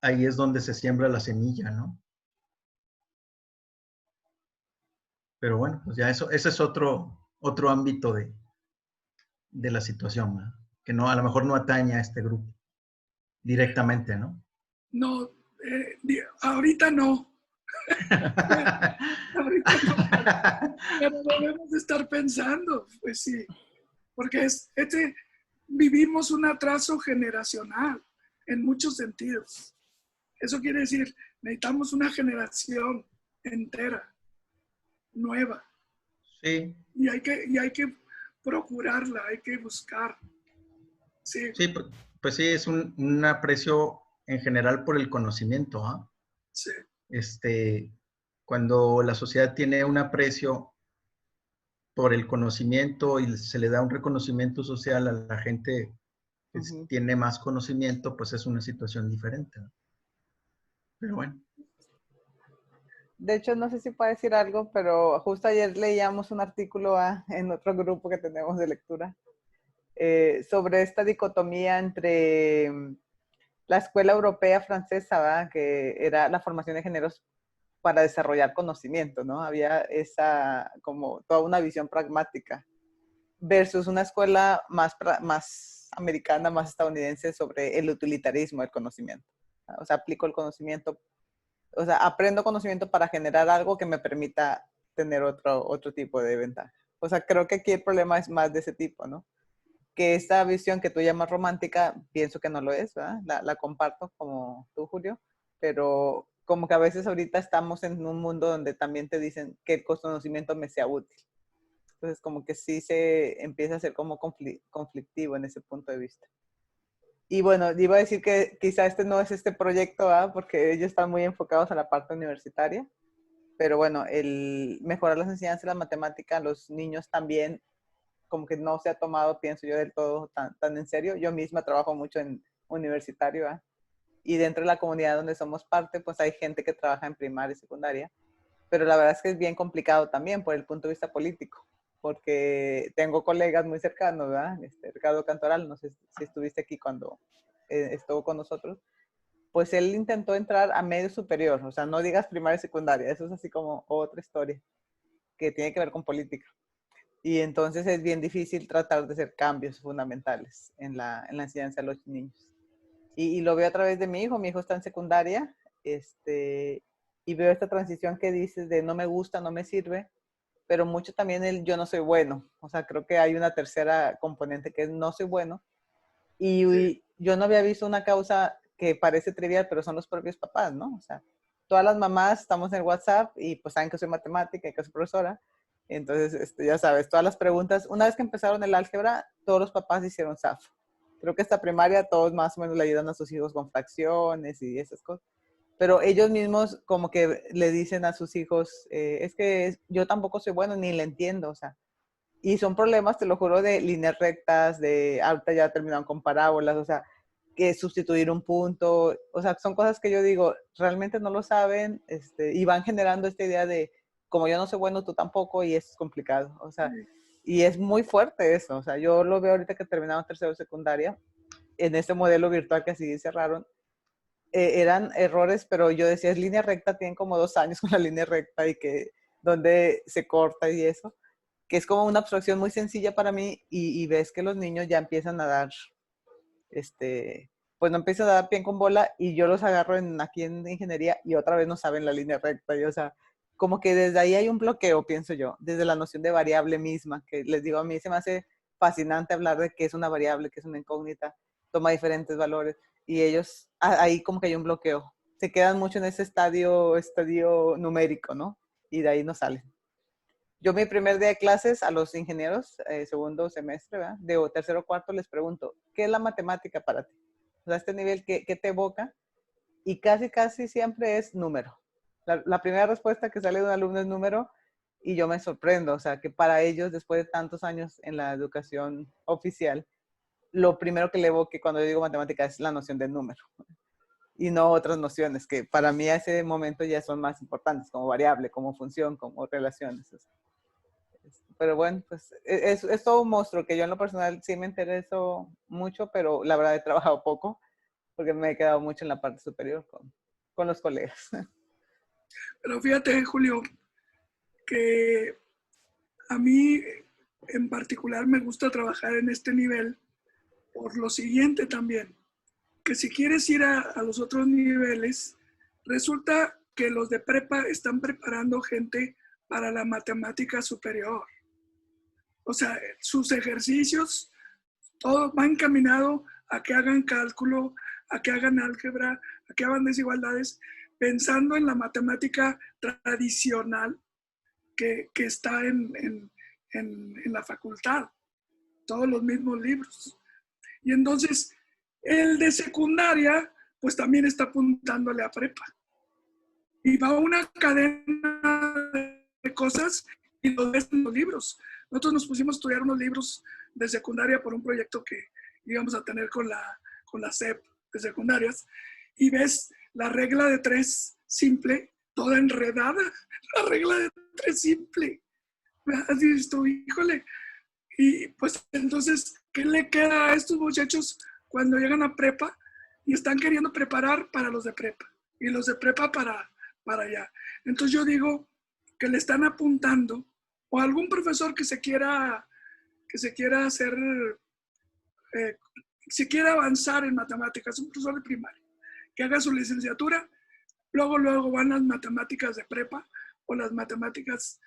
ahí es donde se siembra la semilla, ¿no? Pero bueno, pues ya ese es otro otro ámbito de la situación, ¿no? Que no, a lo mejor no atañe a este grupo directamente, ¿no? No, ahorita no. Ahorita no, pero debemos estar pensando, pues sí, porque vivimos un atraso generacional en muchos sentidos. Eso quiere decir, necesitamos una generación entera, nueva. Sí. Y hay que procurarla, hay que buscar. Sí. Sí, pues sí, es un aprecio en general por el conocimiento, ¿ah? Sí. Cuando la sociedad tiene un aprecio por el conocimiento y se le da un reconocimiento social a la gente que tiene más conocimiento, pues es una situación diferente, ¿no? Pero bueno. De hecho, no sé si puedo decir algo, pero justo ayer leíamos un artículo en otro grupo que tenemos de lectura sobre esta dicotomía entre la escuela europea francesa, ¿verdad? Que era la formación de géneros para desarrollar conocimiento, ¿no? Había esa, como toda una visión pragmática, versus una escuela más americana, más estadounidense sobre el utilitarismo del conocimiento. O sea, aplico el conocimiento, o sea, aprendo conocimiento para generar algo que me permita tener otro tipo de ventaja. O sea, creo que aquí el problema es más de ese tipo, ¿no? Que esta visión que tú llamas romántica, pienso que no lo es, ¿verdad? La comparto como tú, Julio, pero como que a veces ahorita estamos en un mundo donde también te dicen que el conocimiento me sea útil. Entonces, como que sí se empieza a ser como conflictivo en ese punto de vista. Y bueno, iba a decir que quizá este no es este proyecto, ¿verdad? Porque ellos están muy enfocados a la parte universitaria, pero bueno, el mejorar las enseñanzas de la matemática, los niños también como que no se ha tomado, pienso yo, del todo tan en serio. Yo misma trabajo mucho en universitario, ¿eh? Y dentro de la comunidad donde somos parte, pues hay gente que trabaja en primaria y secundaria, pero la verdad es que es bien complicado también por el punto de vista político, porque tengo colegas muy cercanos, ¿verdad? Ricardo Cantoral, no sé si estuviste aquí cuando estuvo con nosotros, pues él intentó entrar a medio superior, o sea, no digas primaria y secundaria, eso es así como otra historia que tiene que ver con política. Y entonces es bien difícil tratar de hacer cambios fundamentales en la enseñanza de los niños. Y lo veo a través de mi hijo está en secundaria, y veo esta transición que dices de no me gusta, no me sirve, pero mucho también el yo no soy bueno. O sea, creo que hay una tercera componente que es no soy bueno. Y yo no había visto una causa que parece trivial, pero son los propios papás, ¿no? O sea, todas las mamás estamos en WhatsApp y pues saben que soy matemática y que soy profesora. Entonces, ya sabes, todas las preguntas, una vez que empezaron el álgebra, todos los papás hicieron SAF. Creo que esta primaria todos más o menos le ayudan a sus hijos con fracciones y esas cosas. Pero ellos mismos como que le dicen a sus hijos, es que yo tampoco soy bueno ni le entiendo, o sea. Y son problemas, te lo juro, de líneas rectas, de ahorita ya terminaron con parábolas, o sea, que sustituir un punto, o sea, son cosas que yo digo, realmente no lo saben, y van generando esta idea de, como yo no soy bueno, tú tampoco, y es complicado, o sea, y es muy fuerte eso, o sea, yo lo veo ahorita que terminaron tercero de secundaria, en este modelo virtual que así cerraron, eran errores, pero yo decía, es línea recta, tienen como 2 años con la línea recta y que donde se corta y eso, que es como una abstracción muy sencilla para mí y ves que los niños ya empiezan a dar, pues no empiezan a dar pie con bola y yo los agarro aquí en ingeniería y otra vez no saben la línea recta. Y, o sea, como que desde ahí hay un bloqueo, pienso yo, desde la noción de variable misma, que les digo, a mí se me hace fascinante hablar de qué es una variable, qué es una incógnita, toma diferentes valores y ellos, ahí como que hay un bloqueo. Se quedan mucho en ese estadio numérico, ¿no? Y de ahí no salen. Yo mi primer día de clases a los ingenieros, segundo semestre, ¿verdad? De tercero o cuarto, les pregunto, ¿qué es la matemática para ti? O sea, este nivel, ¿qué te evoca? Y casi siempre es número. La primera respuesta que sale de un alumno es número y yo me sorprendo. O sea, que para ellos, después de tantos años en la educación oficial, lo primero que le evoque cuando yo digo matemática es la noción del número. Y no otras nociones que para mí a ese momento ya son más importantes, como variable, como función, como relaciones. Pero bueno, pues es todo un monstruo que yo en lo personal sí me intereso mucho, pero la verdad he trabajado poco porque me he quedado mucho en la parte superior con los colegas. Pero fíjate, Julio, que a mí en particular me gusta trabajar en este nivel por lo siguiente también, que si quieres ir a los otros niveles, resulta que los de prepa están preparando gente para la matemática superior. O sea, sus ejercicios, todo va encaminado a que hagan cálculo, a que hagan álgebra, a que hagan desigualdades, pensando en la matemática tradicional que está en la facultad, todos los mismos libros. Y entonces, el de secundaria, pues también está apuntándole a prepa. Y va una cadena de cosas y lo ves en los libros. Nosotros nos pusimos a estudiar unos libros de secundaria por un proyecto que íbamos a tener con la SEP de secundarias, y ves la regla de 3 simple, toda enredada, la regla de 3 simple. Así dices tú, híjole. Y pues entonces, ¿qué le queda a estos muchachos cuando llegan a prepa y están queriendo preparar para los de prepa? Y los de prepa para allá. Entonces yo digo que le están apuntando, o algún profesor que se quiera hacer, si quiere avanzar en matemáticas, un profesor de primaria, que haga su licenciatura, luego van las matemáticas de prepa o las matemáticas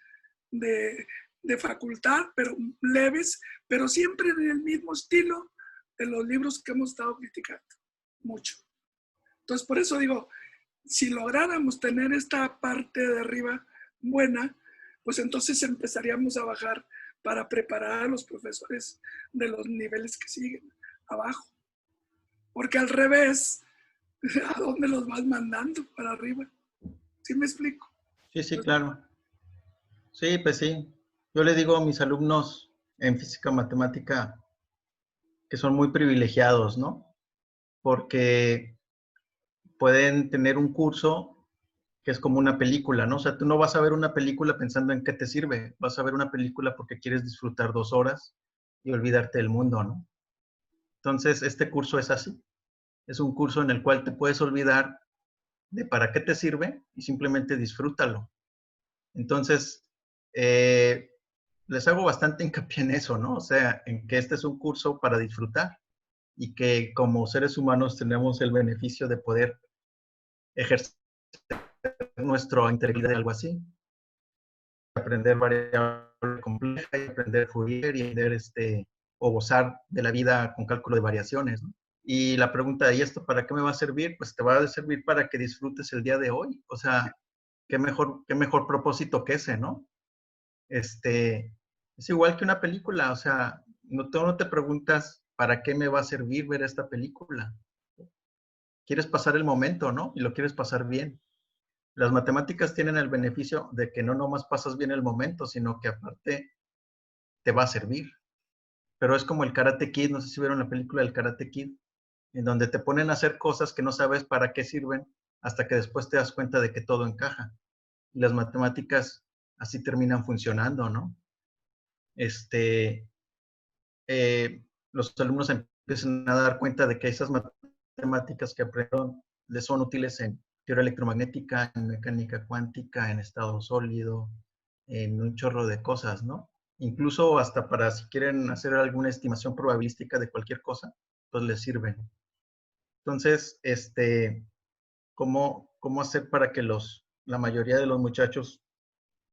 de facultad, pero leves, pero siempre en el mismo estilo de los libros que hemos estado criticando mucho. Entonces, por eso digo, si lográramos tener esta parte de arriba buena, pues entonces empezaríamos a bajar para preparar a los profesores de los niveles que siguen abajo. Porque al revés, ¿a dónde los vas mandando? Para arriba. ¿Sí me explico? Sí, claro. Sí, pues sí. Yo le digo a mis alumnos en física matemática que son muy privilegiados, ¿no? Porque pueden tener un curso que es como una película, ¿no? O sea, tú no vas a ver una película pensando en qué te sirve. Vas a ver una película porque quieres disfrutar 2 horas y olvidarte del mundo, ¿no? Entonces, este curso es así. Es un curso en el cual te puedes olvidar de para qué te sirve y simplemente disfrútalo. Entonces, les hago bastante hincapié en eso, ¿no? O sea, en que este es un curso para disfrutar y que como seres humanos tenemos el beneficio de poder ejercer nuestra integridad de algo así. Aprender variable compleja y aprender Fourier y aprender o gozar de la vida con cálculo de variaciones, ¿no? Y la pregunta de, ¿y esto para qué me va a servir? Pues te va a servir para que disfrutes el día de hoy. O sea, qué mejor propósito que ese, ¿no? Es igual que una película, o sea, tú no te preguntas, ¿para qué me va a servir ver esta película? Quieres pasar el momento, ¿no? Y lo quieres pasar bien. Las matemáticas tienen el beneficio de que no nomás pasas bien el momento, sino que aparte te va a servir. Pero es como el Karate Kid, no sé si vieron la película del Karate Kid, en donde te ponen a hacer cosas que no sabes para qué sirven hasta que después te das cuenta de que todo encaja. Y las matemáticas así terminan funcionando, ¿no? Los alumnos empiezan a dar cuenta de que esas matemáticas que aprendieron les son útiles en teoría electromagnética, en mecánica cuántica, en estado sólido, en un chorro de cosas, ¿no? Incluso hasta para si quieren hacer alguna estimación probabilística de cualquier cosa, pues les sirven. Entonces, ¿cómo hacer para que la mayoría de los muchachos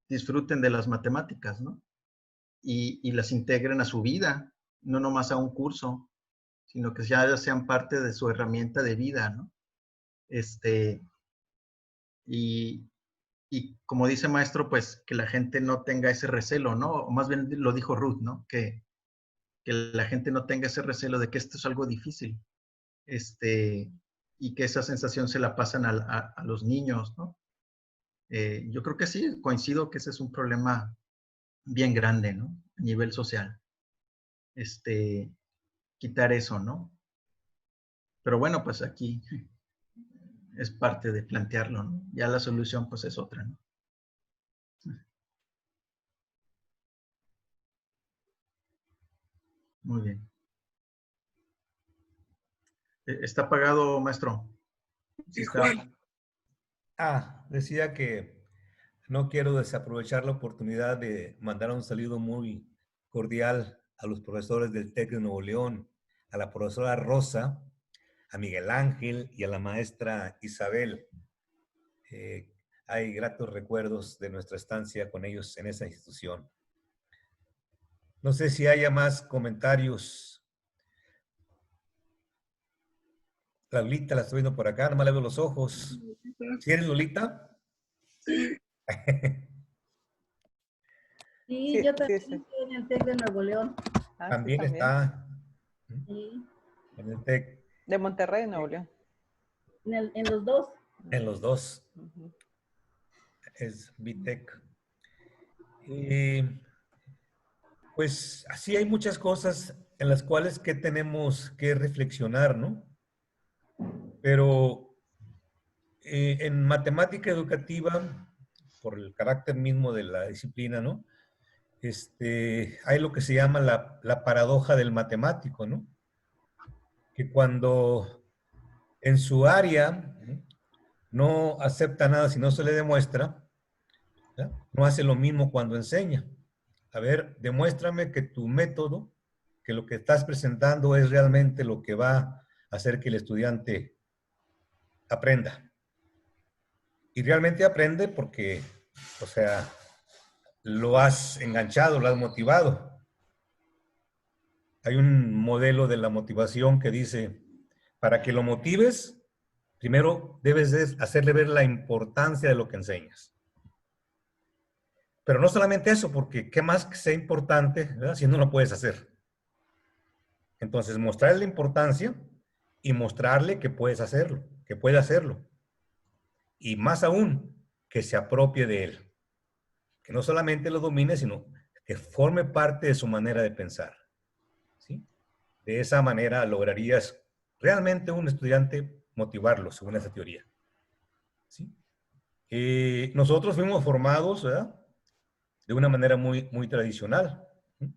disfruten de las matemáticas, ¿no? Y las integren a su vida, no nomás a un curso, sino que ya sean parte de su herramienta de vida, ¿no? Y como dice maestro, pues que la gente no tenga ese recelo, ¿no? O más bien lo dijo Ruth, ¿no? Que la gente no tenga ese recelo de que esto es algo difícil. Y que esa sensación se la pasan a los niños, ¿no? Yo creo que sí, coincido que ese es un problema bien grande, ¿no? A nivel social. Quitar eso, ¿no? Pero bueno, pues aquí es parte de plantearlo, ¿no? Ya la solución, pues, es otra, ¿no? Muy bien. ¿Está apagado, maestro? Sí, Juan. Decía que no quiero desaprovechar la oportunidad de mandar un saludo muy cordial a los profesores del TEC de Nuevo León, a la profesora Rosa, a Miguel Ángel y a la maestra Isabel. Hay gratos recuerdos de nuestra estancia con ellos en esa institución. No sé si haya más comentarios. La Lolita la estoy viendo por acá, nomás le veo los ojos. ¿Sí eres Lolita? Sí. Sí, yo también estoy en el TEC de Nuevo León. También está Sí. en el TEC. De Monterrey, Nuevo León. En los dos. En los dos. Es BTEC. Pues así hay muchas cosas en las cuales que tenemos que reflexionar, ¿no? Pero en matemática educativa, por el carácter mismo de la disciplina, ¿no? Hay lo que se llama la paradoja del matemático, ¿no? Que cuando en su área no acepta nada si no se le demuestra, ¿ya? No hace lo mismo cuando enseña. A ver, demuéstrame que tu método, que lo que estás presentando es realmente lo que va a hacer que el estudiante aprenda. Y realmente aprende porque, o sea, lo has enganchado, lo has motivado. Hay un modelo de la motivación que dice, para que lo motives, primero debes de hacerle ver la importancia de lo que enseñas. Pero no solamente eso, porque qué más que sea importante, ¿verdad? Si no lo puedes hacer. Entonces, mostrarle la importancia y mostrarle que puedes hacerlo, que puede hacerlo. Y más aún, que se apropie de él. Que no solamente lo domine, sino que forme parte de su manera de pensar. ¿Sí? De esa manera lograrías realmente un estudiante motivarlo, según esa teoría. ¿Sí? Nosotros fuimos formados, ¿verdad? De una manera muy, muy tradicional. ¿Sí?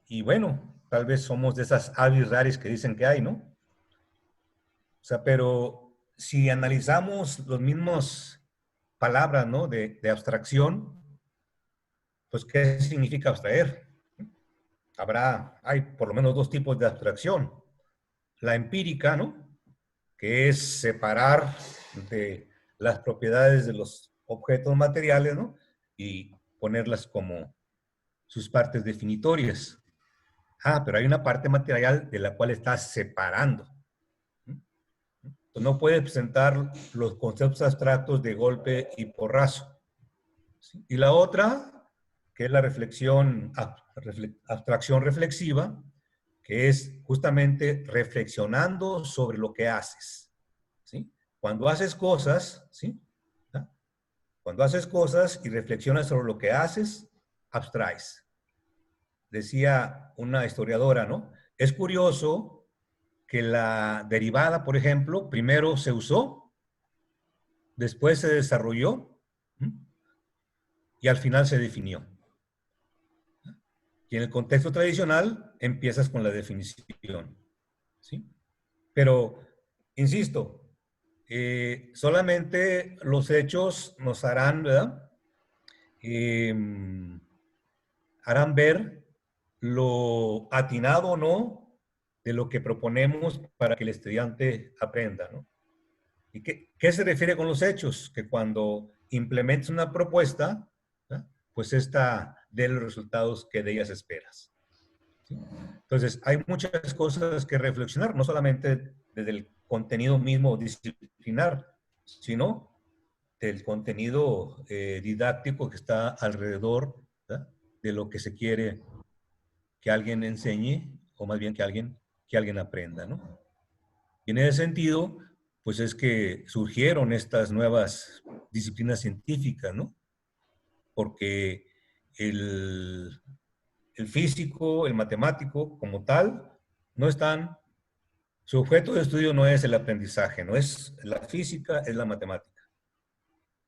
Y bueno, tal vez somos de esas avis raris que dicen que hay, ¿no? O sea, pero si analizamos los mismos palabras, ¿no? De abstracción, pues, ¿qué significa abstraer? Hay por lo menos dos tipos de abstracción. La empírica, ¿no? Que es separar de las propiedades de los objetos materiales, ¿no? Y ponerlas como sus partes definitorias. Pero hay una parte material de la cual estás separando. Entonces, no puedes presentar los conceptos abstractos de golpe y porrazo. ¿Sí? Y la otra, que es la abstracción reflexiva, que es justamente reflexionando sobre lo que haces. ¿Sí? Cuando haces cosas, ¿sí? ¿Ah? Cuando haces cosas y reflexionas sobre lo que haces, abstraes. Decía una historiadora, ¿no? Es curioso que la derivada, por ejemplo, primero se usó, después se desarrolló, y al final se definió. Y en el contexto tradicional empiezas con la definición. ¿Sí? Pero, insisto, solamente los hechos nos harán, ¿verdad? Harán ver lo atinado o no de lo que proponemos para que el estudiante aprenda, ¿no? ¿Y qué se refiere con los hechos? Que cuando implementes una propuesta, ¿verdad? Pues esta dé los resultados que de ellas esperas. ¿Sí? Entonces, hay muchas cosas que reflexionar, no solamente desde el contenido mismo disciplinar, sino del contenido didáctico que está alrededor, ¿verdad? De lo que se quiere que alguien enseñe, o más bien que alguien aprenda, ¿no? Y en ese sentido, pues es que surgieron estas nuevas disciplinas científicas, ¿no? Porque el físico, el matemático, como tal, no están, su objeto de estudio no es el aprendizaje, no es la física, es la matemática.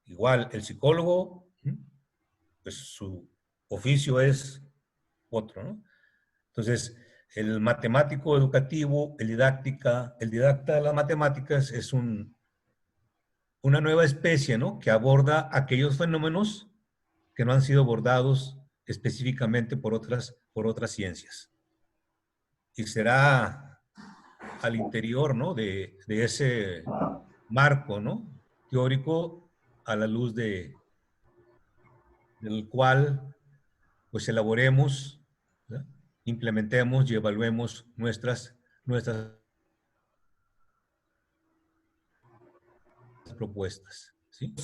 Igual, el psicólogo, pues su oficio es otro, ¿no? Entonces, el matemático educativo, el didacta de las matemáticas es una nueva especie, ¿no? Que aborda aquellos fenómenos que no han sido abordados específicamente por otras por otras ciencias. Y será al interior, ¿no?, de ese marco, ¿no?, teórico, a la luz del cual pues elaboremos, ¿verdad?, implementemos y evaluemos nuestras propuestas, ¿sí?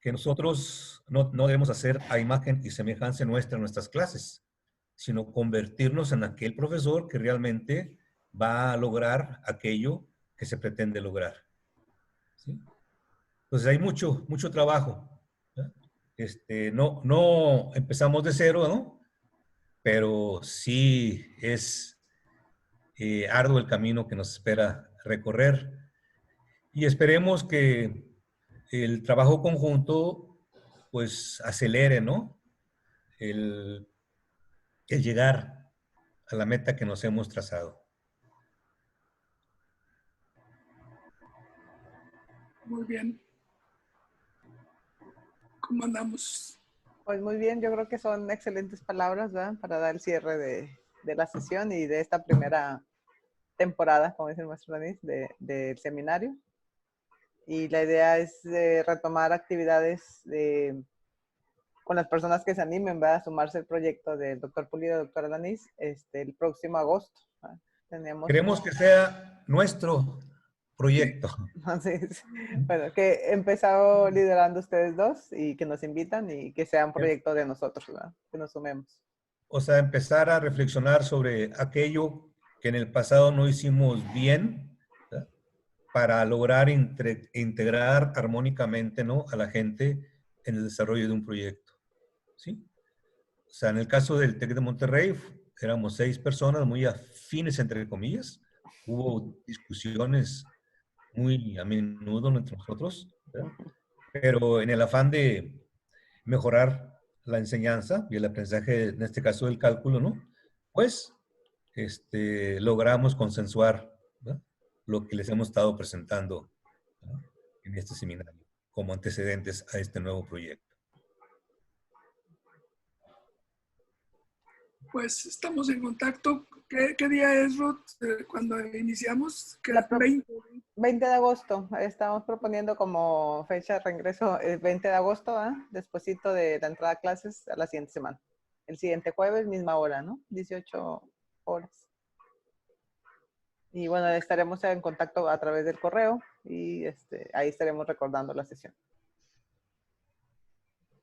Que nosotros no debemos hacer a imagen y semejanza nuestra en nuestras clases, sino convertirnos en aquel profesor que realmente va a lograr aquello que se pretende lograr, ¿sí? Entonces hay mucho trabajo, ¿verdad? No empezamos de cero, ¿no? Pero sí es arduo el camino que nos espera recorrer. Y esperemos que el trabajo conjunto pues acelere, ¿no?, el llegar a la meta que nos hemos trazado. Muy bien. ¿Cómo andamos? Pues muy bien, yo creo que son excelentes palabras, ¿verdad?, para dar el cierre de la sesión y de esta primera temporada, como dice el maestro Denis, del seminario. Y la idea es retomar actividades con las personas que se animen, ¿verdad?, a sumarse al proyecto del doctor Pulido, doctor Alanis, el próximo agosto. Queremos que sea nuestro proyecto. Entonces, bueno, que he empezado liderando ustedes dos y que nos invitan y que sea un proyecto de nosotros, ¿verdad?, que nos sumemos. O sea, empezar a reflexionar sobre aquello que en el pasado no hicimos bien, ¿verdad?, para lograr integrar armónicamente, ¿no?, a la gente en el desarrollo de un proyecto, ¿sí? O sea, en el caso del TEC de Monterrey, éramos 6 personas muy afines, entre comillas. Hubo discusiones muy a menudo entre nosotros, ¿verdad?, pero en el afán de mejorar la enseñanza y el aprendizaje, en este caso del cálculo, ¿no?, pues logramos consensuar, ¿verdad?, lo que les hemos estado presentando, ¿verdad?, en este seminario como antecedentes a este nuevo proyecto. Pues estamos en contacto. ¿Qué día es, Ruth, cuando iniciamos? La 20 de agosto. Estamos proponiendo como fecha de reingreso el 20 de agosto, ¿eh?, despuesito de la entrada a clases a la siguiente semana. El siguiente jueves, misma hora, ¿no? 18 horas. Y bueno, estaremos en contacto a través del correo y ahí estaremos recordando la sesión.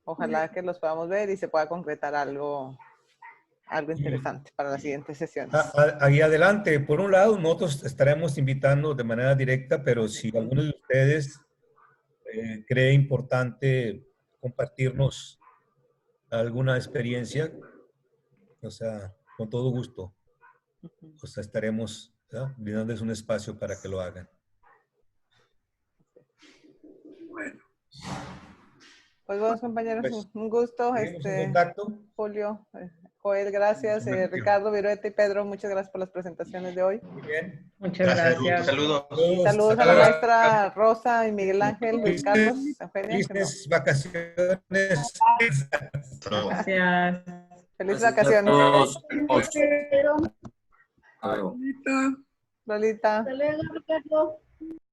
Ojalá que los podamos ver y se pueda concretar algo interesante para las siguientes sesiones. Ahí adelante, por un lado, nosotros estaremos invitando de manera directa, pero si alguno de ustedes cree importante compartirnos alguna experiencia, o sea, con todo gusto, o sea, estaremos, ¿verdad?, brindándoles un espacio para que lo hagan. Bueno. Pues bueno, compañeros, Pues, un gusto. seguimos en contacto. Julio, Joel, gracias. Ricardo, Virueta y Pedro, muchas gracias por las presentaciones de hoy. Muy bien. Muchas gracias. Saludos. Saludos a la maestra Rosa y Miguel Ángel, Luis Carlos, Eugenia. Felices vacaciones. Gracias. Felices vacaciones. Lolita. Lolita. Hasta luego, Ricardo.